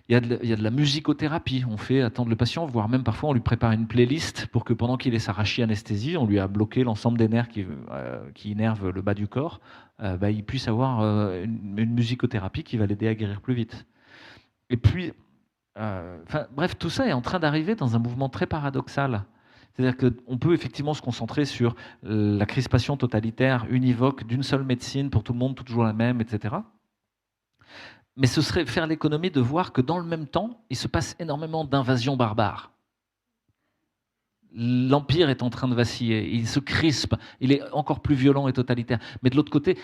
Il y a de la musicothérapie, on fait attendre le patient, voire même parfois on lui prépare une playlist pour que pendant qu'il ait sa rachianesthésie, on lui a bloqué l'ensemble des nerfs qui innervent le bas du corps, il puisse avoir une musicothérapie qui va l'aider à guérir plus vite. Et puis, bref, tout ça est en train d'arriver dans un mouvement très paradoxal, C'est-à-dire qu'on peut effectivement se concentrer sur la crispation totalitaire univoque d'une seule médecine pour tout le monde, toujours la même, etc. Mais ce serait faire l'économie de voir que dans le même temps, il se passe énormément d'invasions barbares. L'Empire est en train de vaciller, il se crispe, il est encore plus violent et totalitaire. Mais de l'autre côté,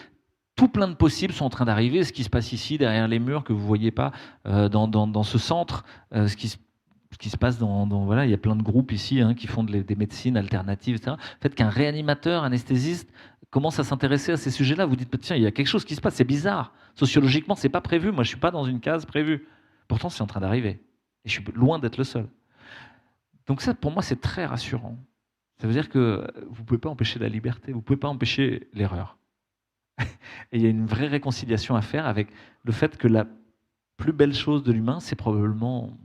tout plein de possibles sont en train d'arriver. Ce qui se passe ici, derrière les murs, que vous ne voyez pas, dans ce centre, ce qui se passe voilà, il y a plein de groupes ici qui font des médecines alternatives, etc. Le fait qu'un réanimateur, anesthésiste, commence à s'intéresser à ces sujets-là, vous dites, tiens, il y a quelque chose qui se passe, c'est bizarre. Sociologiquement, c'est pas prévu. Moi, je ne suis pas dans une case prévue. Pourtant, c'est en train d'arriver. Et je suis loin d'être le seul. Donc ça, pour moi, c'est très rassurant. Ça veut dire que vous ne pouvez pas empêcher la liberté, vous ne pouvez pas empêcher l'erreur. Et il y a une vraie réconciliation à faire avec le fait que la plus belle chose de l'humain, c'est probablement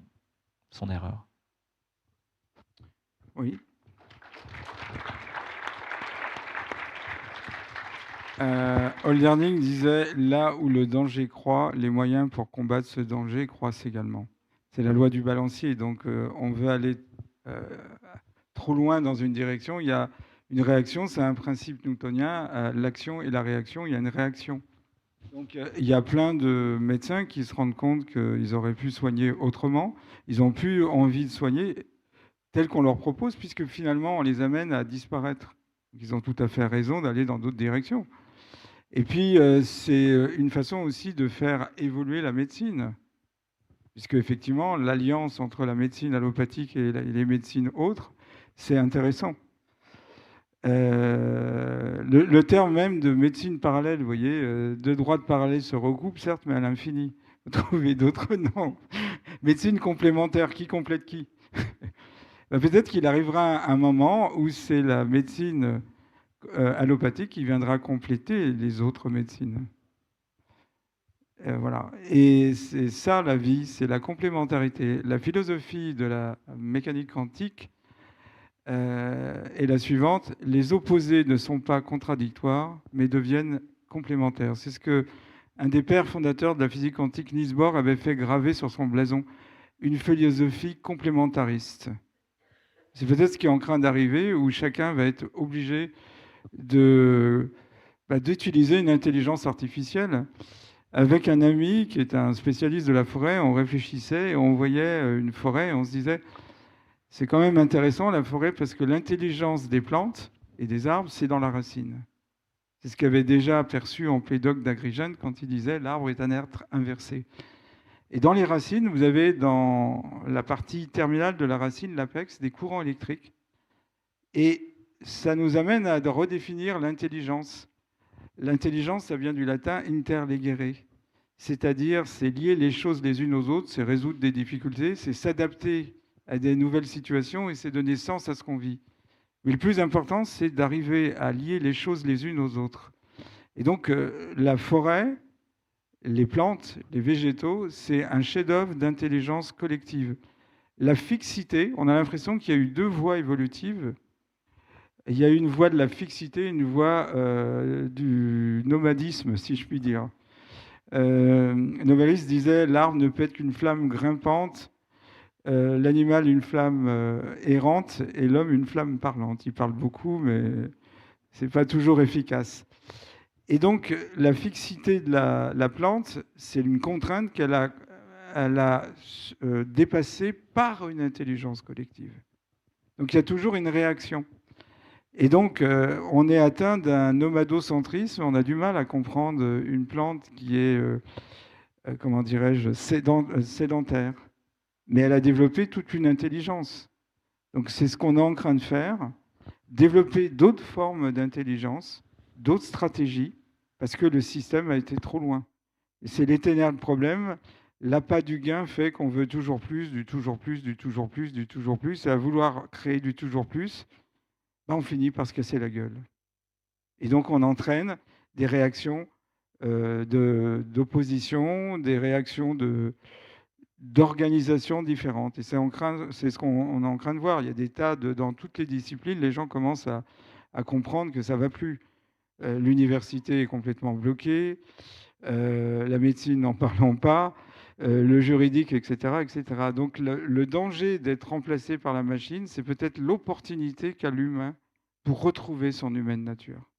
son erreur. Oui. Holderding disait « Là où le danger croît, les moyens pour combattre ce danger croissent également ». C'est la loi du balancier. Donc, on veut aller trop loin dans une direction. Il y a une réaction, c'est un principe newtonien. L'action et la réaction, il y a une réaction. Donc, il y a plein de médecins qui se rendent compte qu'ils auraient pu soigner autrement. Ils n'ont plus envie de soigner tel qu'on leur propose, puisque finalement, on les amène à disparaître. Ils ont tout à fait raison d'aller dans d'autres directions. Et puis, c'est une façon aussi de faire évoluer la médecine, puisque effectivement, l'alliance entre la médecine allopathique et les médecines autres, c'est intéressant. Le terme même de médecine parallèle, vous voyez, deux droites parallèles se recoupent, certes, mais à l'infini. Vous trouvez d'autres noms. Médecine complémentaire, qui complète qui? Peut-être qu'il arrivera un moment où c'est la médecine allopathique qui viendra compléter les autres médecines. Voilà. Et c'est ça la vie, c'est la complémentarité. La philosophie de la mécanique quantique est la suivante: les opposés ne sont pas contradictoires, mais deviennent complémentaires. C'est ce que un des pères fondateurs de la physique quantique, Niels Bohr, avait fait graver sur son blason: une philosophie complémentariste. C'est peut-être ce qui est en train d'arriver, où chacun va être obligé d'utiliser une intelligence artificielle. Avec un ami qui est un spécialiste de la forêt, on réfléchissait et on voyait une forêt et on se disait, c'est quand même intéressant la forêt parce que l'intelligence des plantes et des arbres, c'est dans la racine. C'est ce qu'avait déjà perçu Empédocle d'Agrigène quand il disait l'arbre est un être inversé. Et dans les racines, vous avez dans la partie terminale de la racine, l'apex, des courants électriques. Et ça nous amène à redéfinir l'intelligence. L'intelligence, ça vient du latin interlegere, c'est-à-dire c'est lier les choses les unes aux autres, c'est résoudre des difficultés, c'est s'adapter à des nouvelles situations et c'est donner sens à ce qu'on vit. Mais le plus important, c'est d'arriver à lier les choses les unes aux autres. Et donc, la forêt, les plantes, les végétaux, c'est un chef-d'œuvre d'intelligence collective. La fixité, on a l'impression qu'il y a eu deux voies évolutives. Il y a une voie de la fixité, une voie du nomadisme, si je puis dire. Novalis disait « l'arbre ne peut être qu'une flamme grimpante, l'animal une flamme errante et l'homme une flamme parlante ». Il parle beaucoup, mais ce n'est pas toujours efficace. Et donc, la fixité de la plante, c'est une contrainte qu'elle a dépassée par une intelligence collective. Donc, il y a toujours une réaction. Et donc, on est atteint d'un nomadocentrisme. On a du mal à comprendre une plante qui est, comment dirais-je, sédentaire. Mais elle a développé toute une intelligence. Donc, c'est ce qu'on est en train de faire, développer d'autres formes d'intelligence, d'autres stratégies, parce que le système a été trop loin. Et c'est l'éternel problème. L'appât du gain fait qu'on veut toujours plus, du toujours plus, du toujours plus, du toujours plus. Et à vouloir créer du toujours plus, on finit par se casser la gueule. Et donc, on entraîne des réactions d'opposition, des réactions d'organisation différentes. Et c'est ce qu'on est en train de voir. Il y a des tas dans toutes les disciplines, les gens commencent à comprendre que ça ne va plus. L'université est complètement bloquée, la médecine, n'en parlons pas. le juridique, etc., etc. Donc le danger d'être remplacé par la machine, c'est peut-être l'opportunité qu'a l'humain pour retrouver son humaine nature.